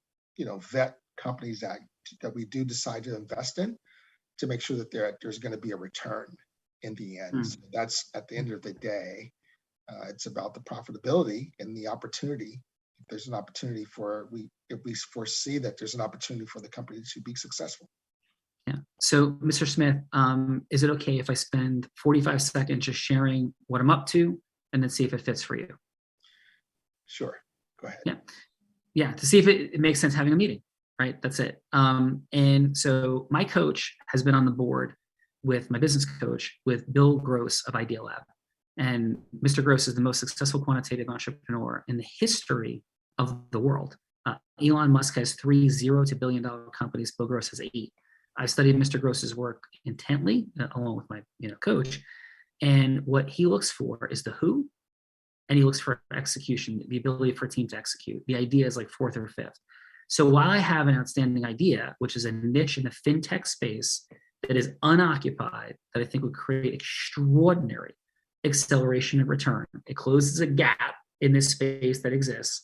vet companies that we do decide to invest in to make sure that there's going to be a return in the end. So that's at the end of the day, it's about the profitability and the opportunity. If there's an opportunity if we foresee that there's an opportunity for the company to be successful. Yeah. So, Mr. Smith, is it okay if I spend 45 seconds just sharing what I'm up to and then see if it fits for you? Sure. Go ahead. Yeah. Yeah. To see if it makes sense having a meeting, right? That's it. And so my coach has been on the board with my business coach, with Bill Gross of Idea Lab. And Mr. Gross is the most successful quantitative entrepreneur in the history of the world. Elon Musk has 3 $0 to $1 billion companies. Bill Gross has 8. I've studied Mr. Gross's work intently, along with my coach. And what he looks for is the who, and he looks for execution, the ability for a team to execute. The idea is like 4th or 5th. So while I have an outstanding idea, which is a niche in the fintech space that is unoccupied, that I think would create extraordinary acceleration of return. It closes a gap in this space that exists.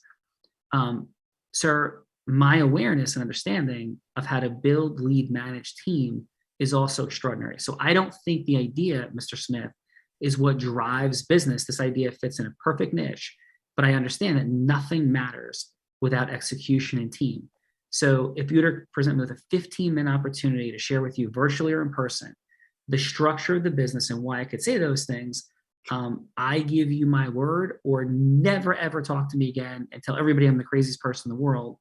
Sir, my awareness and understanding of how to build, lead, manage team is also extraordinary. So I don't think the idea, Mr. Smith, is what drives business. This idea fits in a perfect niche, but I understand that nothing matters without execution and team. So if you were to present me with a 15-minute opportunity to share with you virtually or in person the structure of the business and why I could say those things, I give you my word, or never ever talk to me again and tell everybody I'm the craziest person in the world,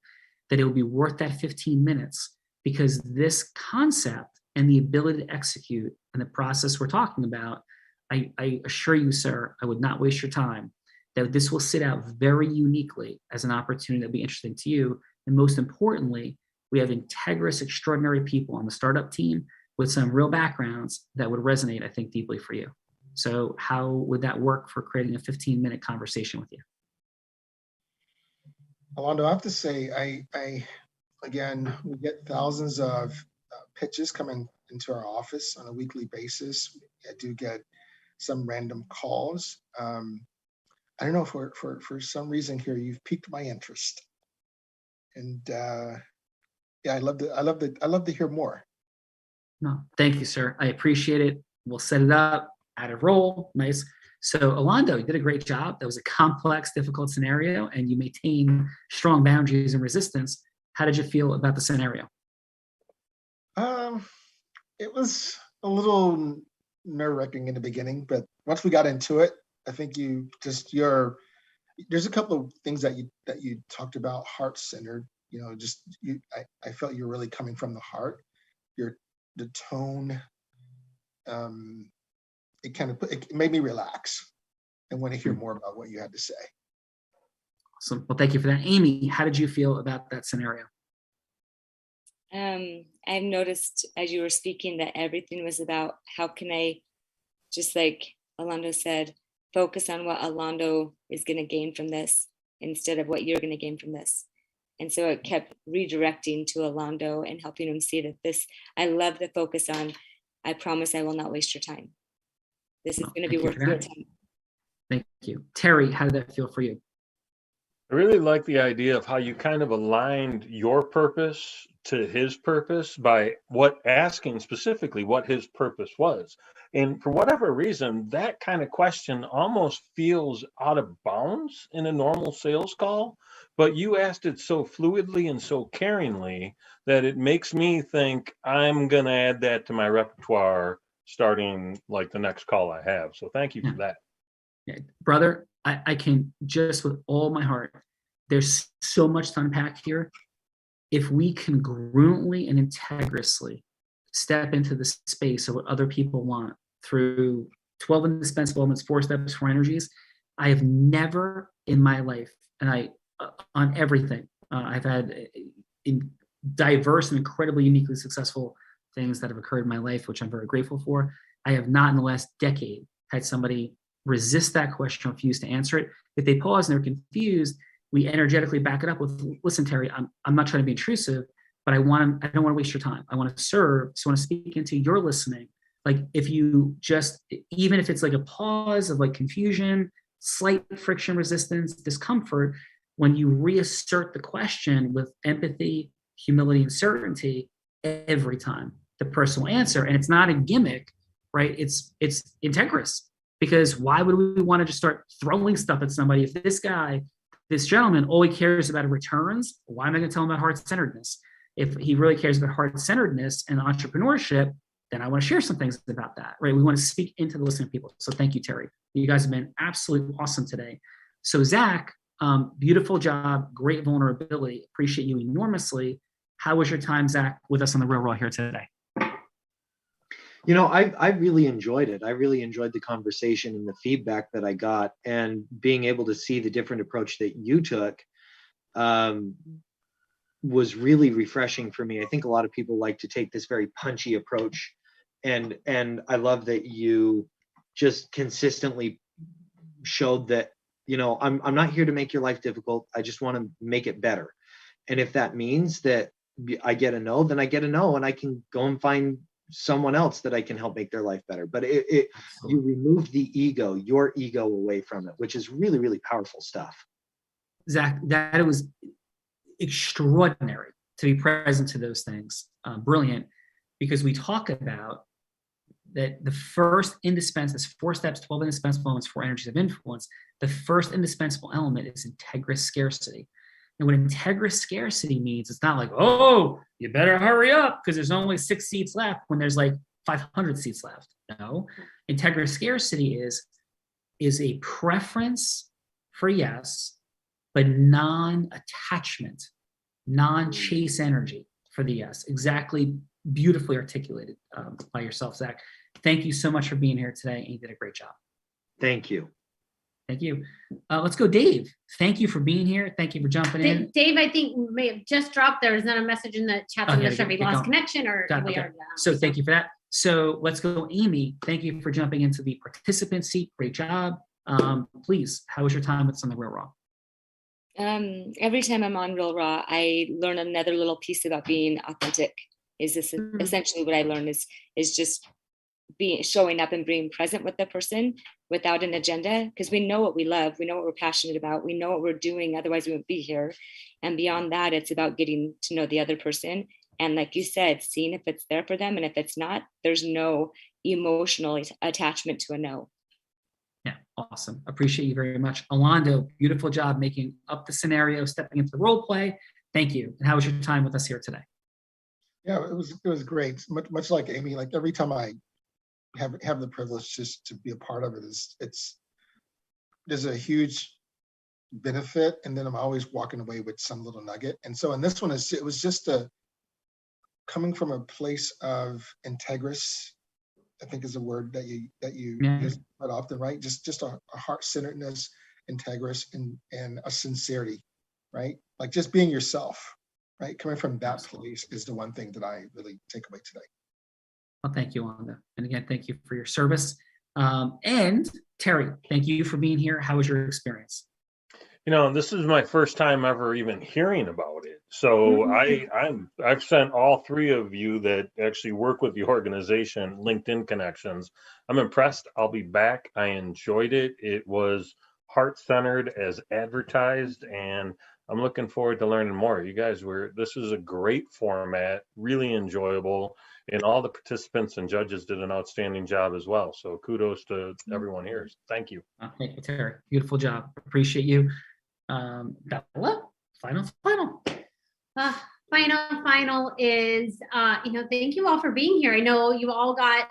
that it will be worth that 15 minutes, because this concept and the ability to execute and the process we're talking about, I assure you, sir, I would not waste your time, that this will sit out very uniquely as an opportunity that'll be interesting to you. And most importantly, we have integrous, extraordinary people on the startup team with some real backgrounds that would resonate, I think, deeply for you. So how would that work for creating a 15-minute conversation with you? Orlando, I have to say, again, we get thousands of pitches coming into our office on a weekly basis. I do get some random calls. I don't know, for some reason here, you've piqued my interest. And yeah, I love to hear more. No, thank you, sir. I appreciate it. We'll set it up, add a role, nice. So Orlando, you did a great job. That was a complex, difficult scenario, and you maintained strong boundaries and resistance. How did you feel about the scenario? It was a little nerve-wracking in the beginning, but once we got into it, I think there's a couple of things that you talked about, heart-centered. I felt you're really coming from the heart. The tone, it made me relax and want to hear more about what you had to say. Awesome. Well, thank you for that. Amy, how did you feel about that scenario? I've noticed as you were speaking that everything was about how can I, just like Orlando said, focus on what Orlando is going to gain from this instead of what you're going to gain from this. And so it kept redirecting to Orlando and helping him see that this, I love the focus on, I promise I will not waste your time. This is going to be worth your time. Thank you. Terry, how did that feel for you? I really like the idea of how you kind of aligned your purpose to his purpose by asking specifically what his purpose was. And for whatever reason, that kind of question almost feels out of bounds in a normal sales call, but you asked it so fluidly and so caringly that it makes me think I'm going to add that to my repertoire starting like the next call I have. So thank you for that. Yeah, brother, I can just with all my heart, there's so much to unpack here. If we congruently and integrously step into the space of what other people want through 12 indispensable elements, 4 steps, 4 energies, I have never in my life, and on everything, I've had in diverse and incredibly uniquely successful things that have occurred in my life, which I'm very grateful for. I have not in the last decade had somebody resist that question, refuse to answer it. If they pause and they're confused, we energetically back it up with, listen, Terry, I'm not trying to be intrusive, but I don't want to waste your time. I want to serve. So I want to speak into your listening. Like if you just, even if it's like a pause of like confusion, slight friction, resistance, discomfort, when you reassert the question with empathy, humility, and certainty, every time the person will answer. And it's not a gimmick, right? It's integrous. Because why would we want to just start throwing stuff at somebody if this gentleman, all he cares about are returns? Why am I going to tell him about heart-centeredness? If he really cares about heart-centeredness and entrepreneurship, then I want to share some things about that, right? We want to speak into the listening people. So thank you, Terry. You guys have been absolutely awesome today. So Zach, beautiful job, great vulnerability. Appreciate you enormously. How was your time, Zach, with us on the Real Raw here today? I really enjoyed it. I really enjoyed the conversation and the feedback that I got, and being able to see the different approach that you took was really refreshing for me. I think a lot of people like to take this very punchy approach, and I love that you just consistently showed that, I'm not here to make your life difficult. I just want to make it better. And if that means that I get a no, then I get a no, and I can go and find someone else that I can help make their life better. But you remove the ego, your ego away from it, which is really, really powerful stuff. Zach, that it was extraordinary to be present to those things. Brilliant, because we talk about that the first indispensable, 4 steps, 12 indispensable elements, 4 energies of influence. The first indispensable element is integrous scarcity. And what integrous scarcity means, it's not like, oh, you better hurry up because there's only 6 seats left when there's like 500 seats left. No, integrous scarcity is a preference for yes, but non-attachment, non-chase energy for the yes. Exactly, beautifully articulated by yourself, Zach. Thank you so much for being here today, and you did a great job. Thank you. Thank you. Let's go, Dave. Thank you for being here. Thank you for jumping in. Dave, I think may have just dropped. There was not a message in the chat. I'm not sure if we lost connection or we are. So thank you for that. So let's go, Amy. Thank you for jumping into the participant seat. Great job. Please, how was your time with Something Real Raw? Every time I'm on Real Raw, I learn another little piece about being authentic. Is this essentially what I learned is just showing up and being present with the person without an agenda, because we know what we love, we know what we're passionate about, we know what we're doing, otherwise we wouldn't be here. And beyond that, it's about getting to know the other person, and like you said, seeing if it's there for them, and if it's not, there's no emotional attachment to a no. Yeah, awesome. Appreciate you very much. Alando, beautiful job making up the scenario, stepping into the role play. Thank you. And how was your time with us here today? Yeah, it was great. Much like Amy, like every time I have the privilege just to be a part of it, there's a huge benefit, and then I'm always walking away with some little nugget. And so in this one, it was just coming from a place of integrous, I think is a word that you use quite often, right? Just a heart-centeredness, integrous, and a sincerity, right? Like just being yourself, right? Coming from that place is the one thing that I really take away today. Well, thank you, Wanda. And again, thank you for your service. And Terry, thank you for being here. How was your experience? You know, this is my first time ever even hearing about it. So I've sent all 3 of you that actually work with the organization LinkedIn connections. I'm impressed. I'll be back. I enjoyed it. It was heart-centered as advertised, and I'm looking forward to learning more. You guys this is a great format, really enjoyable. And all the participants and judges did an outstanding job as well. So kudos to everyone here. Thank you. Thank you, Terry. Beautiful job. Appreciate you. Bella, final. Final is, thank you all for being here. I know you all got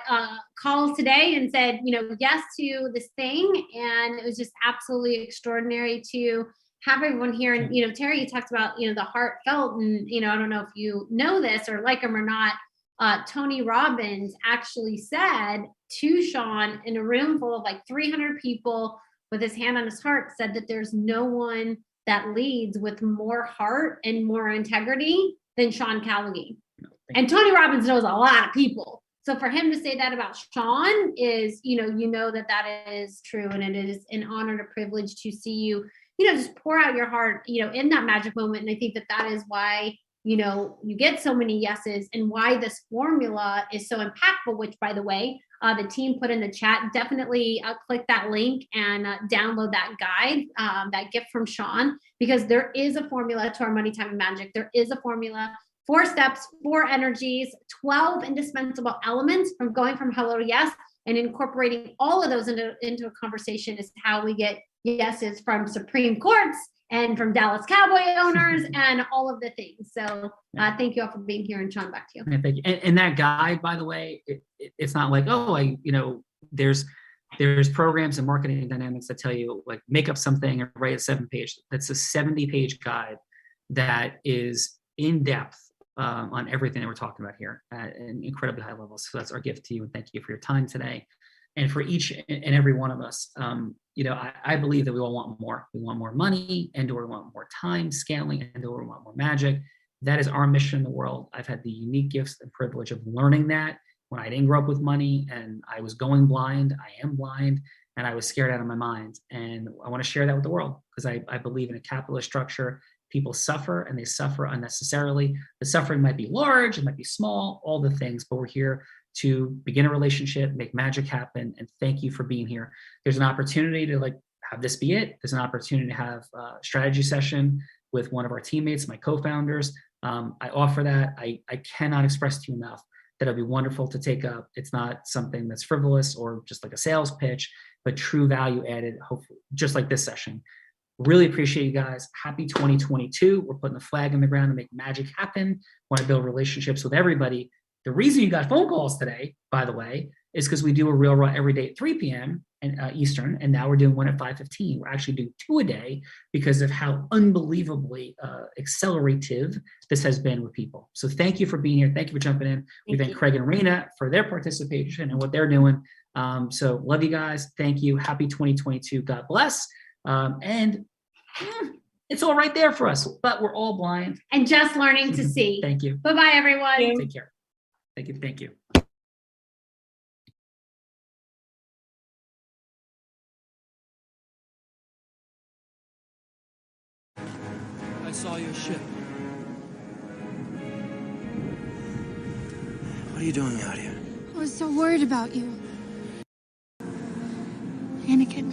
calls today and said, yes to this thing. And it was just absolutely extraordinary to have everyone here. And, Terry, you talked about, the heartfelt, and, I don't know if you know this or like him or not. Tony Robbins actually said to Sean in a room full of like 300 people with his hand on his heart, said that there's no one that leads with more heart and more integrity than Sean Callaghan. And Tony Robbins knows a lot of people. So for him to say that about Sean is, that is true. And it is an honor and a privilege to see you, just pour out your heart, in that magic moment. And I think that is why you get so many yeses, and why this formula is so impactful, which, by the way, the team put in the chat. Definitely click that link and download that guide, that gift from Sean, because there is a formula to our money, time, and magic. There is a formula, 4 steps, 4 energies, 12 indispensable elements from going from hello to yes, and incorporating all of those into a conversation is how we get yeses from Supreme Courts and from Dallas Cowboy owners and all of the things. So thank you all for being here, and Sean, back to you. Yeah, thank you. And that guide, by the way, it's not like, there's programs and marketing dynamics that tell you like make up something and write a 7-page. That's a 70-page guide that is in depth on everything that we're talking about here at an incredibly high level. So that's our gift to you, and thank you for your time today. And for each and every one of us, I believe that we all want more. We want more money, and or we want more time scaling, and or we want more magic. That is our mission in the world. I've had the unique gifts and privilege of learning that when I didn't grow up with money and I was going blind. I am blind, and I was scared out of my mind. And I want to share that with the world, because I believe in a capitalist structure People suffer, and they suffer unnecessarily. The suffering might be large, it might be small, all the things, but we're here to begin a relationship, make magic happen, and thank you for being here. There's an opportunity to like have this be it. There's an opportunity to have a strategy session with one of our teammates, my co-founders. I offer that. I cannot express to you enough that it'll be wonderful to take up. It's not something that's frivolous or just like a sales pitch, but true value added, hopefully, just like this session. Really appreciate you guys. Happy 2022. We're putting the flag in the ground to make magic happen. Want to build relationships with everybody. The reason you got phone calls today, by the way, is because we do a Real Raw every day at 3 p.m. and Eastern, and now we're doing one at 5:15. We're actually doing 2 a day because of how unbelievably accelerative this has been with people. So thank you for being here. Thank you for jumping in. We thank Craig and Rena for their participation and what they're doing. So love you guys. Thank you. Happy 2022. God bless. And it's all right there for us, but we're all blind. And just learning to see. Thank you. Bye-bye, everyone. Take care. Thank you. Thank you. I saw your ship. What are you doing out here? I was so worried about you. Anakin,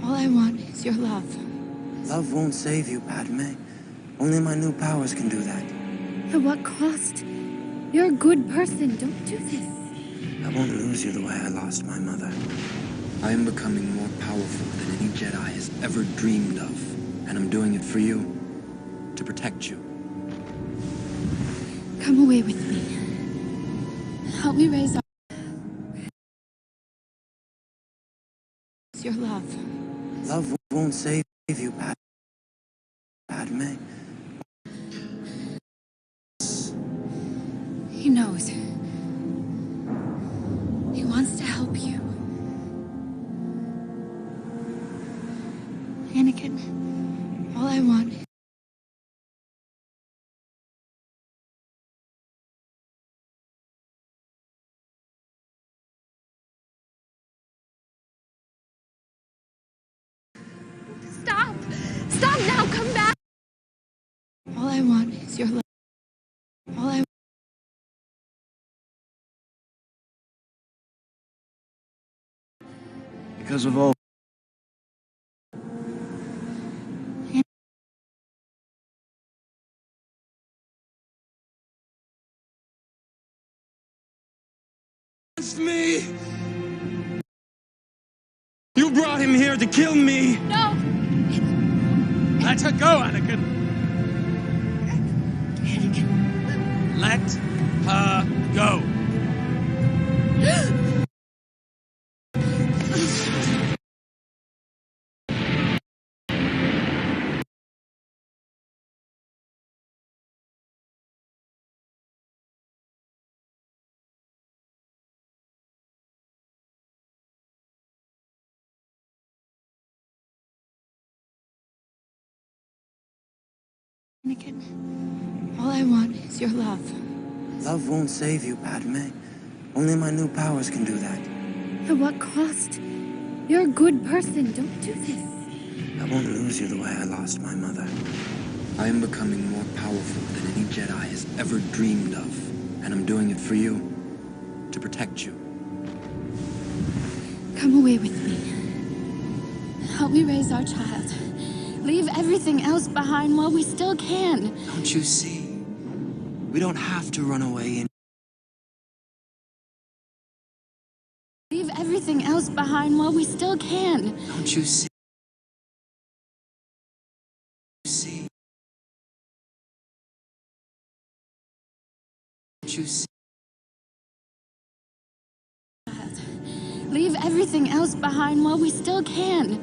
all I want is your love. Love won't save you, Padme. Only my new powers can do that. At what cost? You're a good person. Don't do this. I won't lose you the way I lost my mother. I am becoming more powerful than any Jedi has ever dreamed of. And I'm doing it for you. To protect you. Come away with me. Help me raise our... your love. Love won't save you, Padme. He knows. He wants to help you. Anakin, all I want is... Stop! Stop now! Come back! All I want is your love. All I... Because of all... me! You brought him here to kill me! No! Let her go, Anakin! Let her go! Anakin, all I want is your love. Love won't save you, Padme. Only my new powers can do that. At what cost? You're a good person. Don't do this. I won't lose you the way I lost my mother. I am becoming more powerful than any Jedi has ever dreamed of. And I'm doing it for you. To protect you. Come away with me. Help me raise our child. Leave everything else behind while we still can. Don't you see? We don't have to run away and Leave everything else behind while we still can. don't you see? Don't you see? Leave everything else behind while we still can.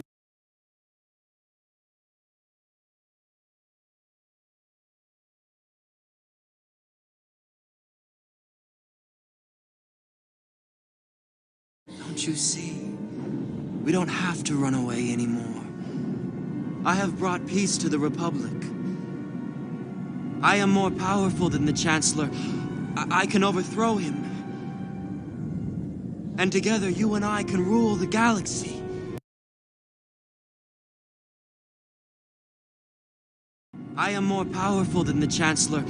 Don't you see? We don't have to run away anymore. I have brought peace to the Republic. I am more powerful than the Chancellor. I can overthrow him. And together, you and I can rule the galaxy. I am more powerful than the Chancellor.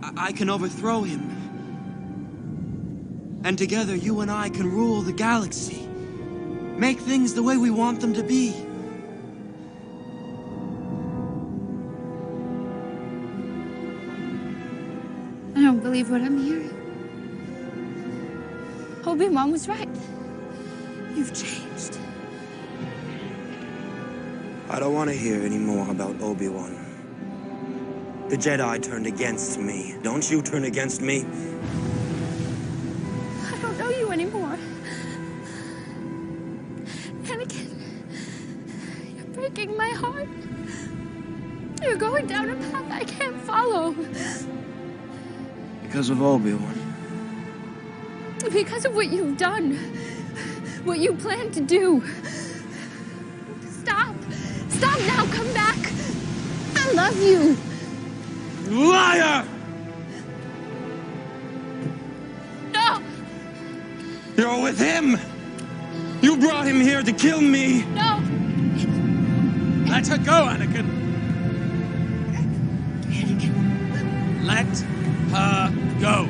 I can overthrow him. And together, you and I can rule the galaxy. Make things the way we want them to be. I don't believe what I'm hearing. Obi-Wan was right. You've changed. I don't want to hear any more about Obi-Wan. The Jedi turned against me. Don't you turn against me? I don't know you anymore. Anakin, you're breaking my heart. You're going down a path I can't follow. Because of Obi-Wan. Because of what you've done. What you plan to do. Stop. Stop now. Come back. I love you. Liar! No. You're with him! You brought him here to kill me! No. Let her go, Anakin! Let her go!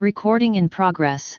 Recording in progress.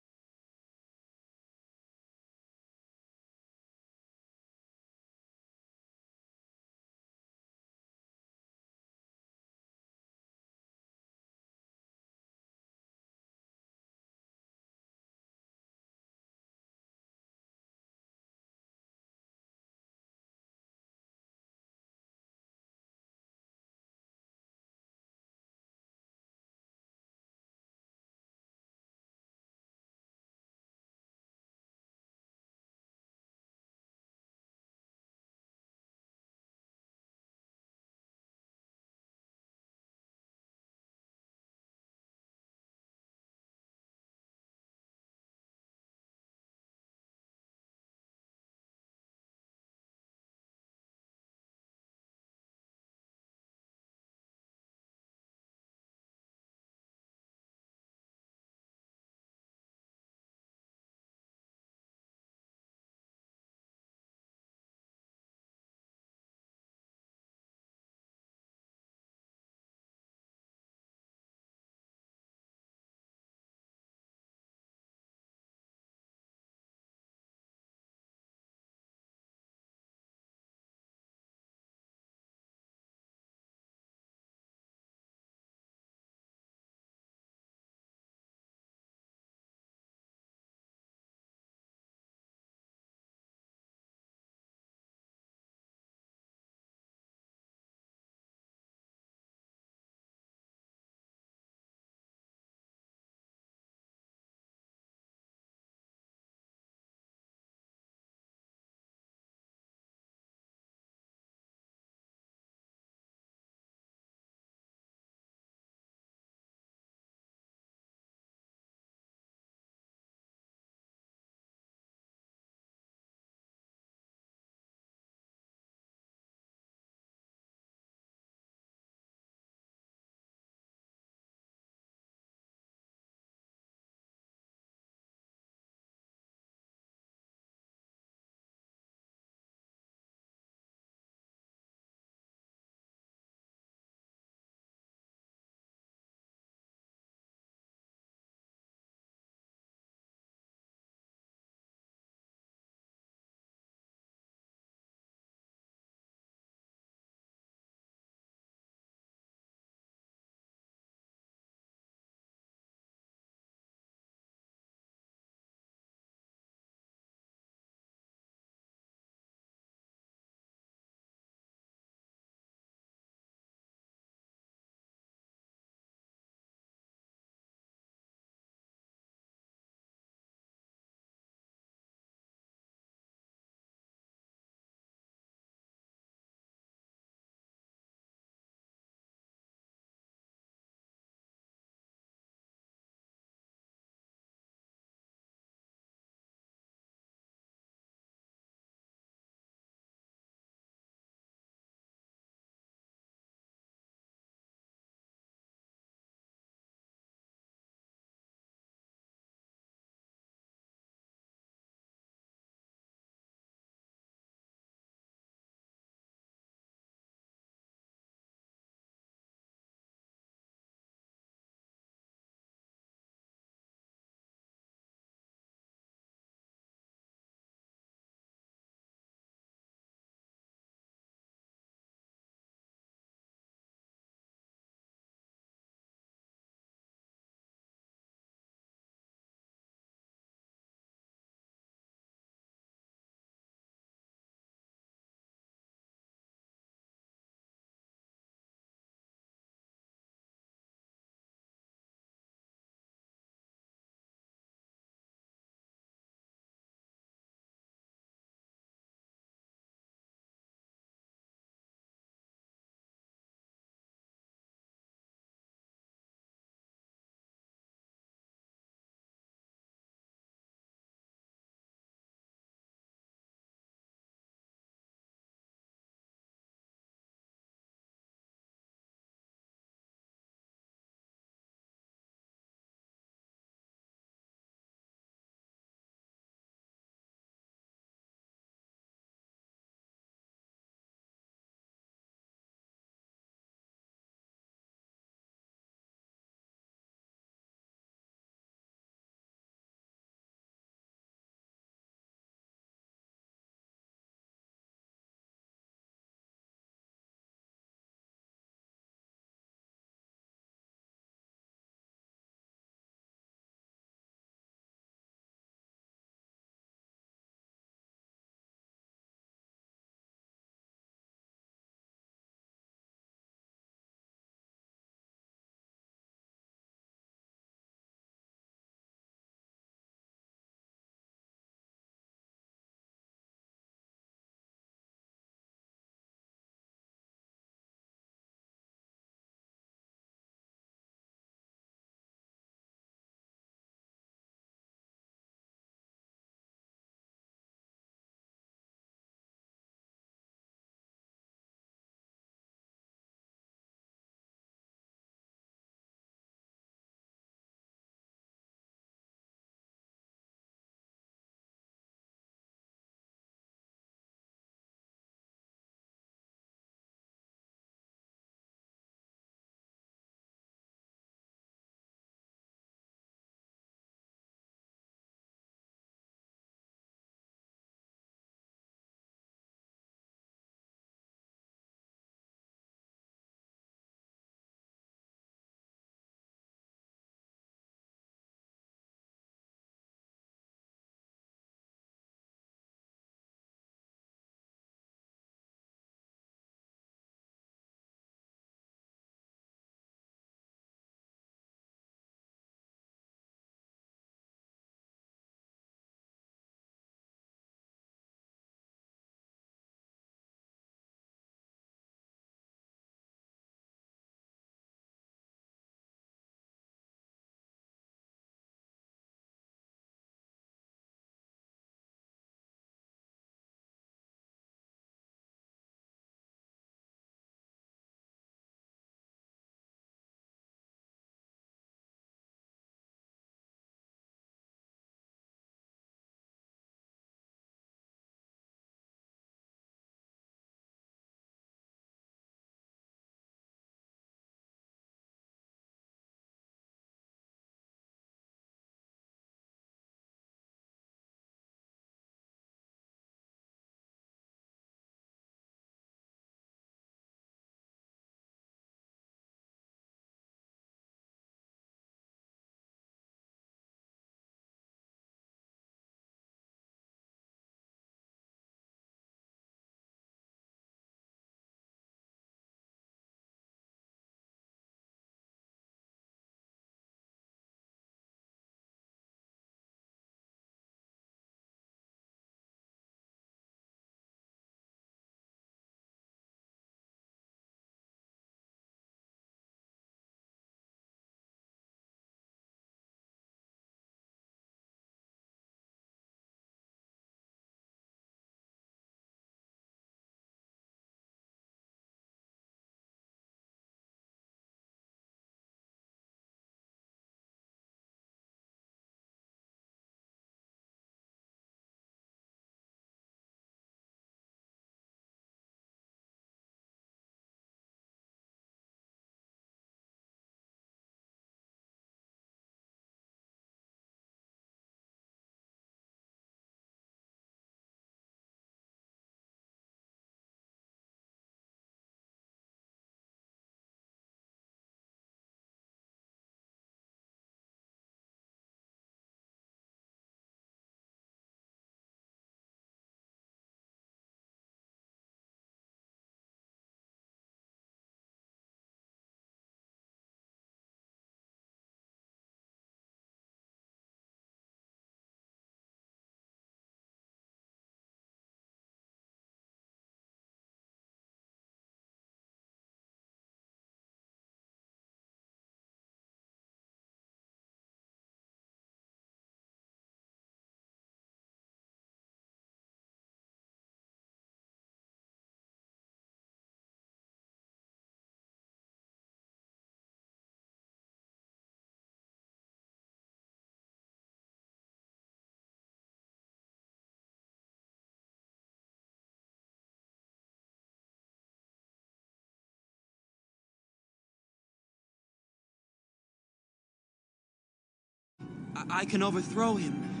I can overthrow him.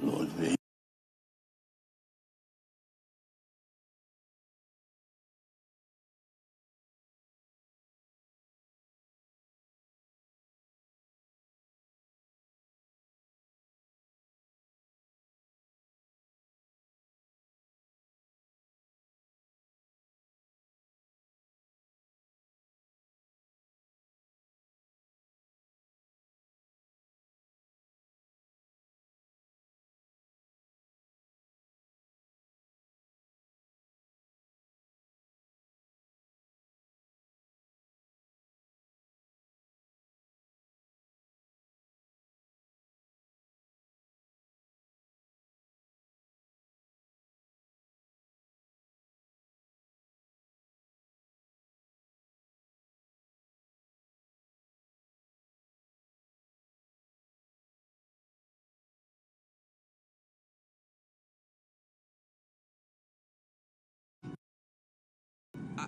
Lord Vader.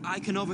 I can over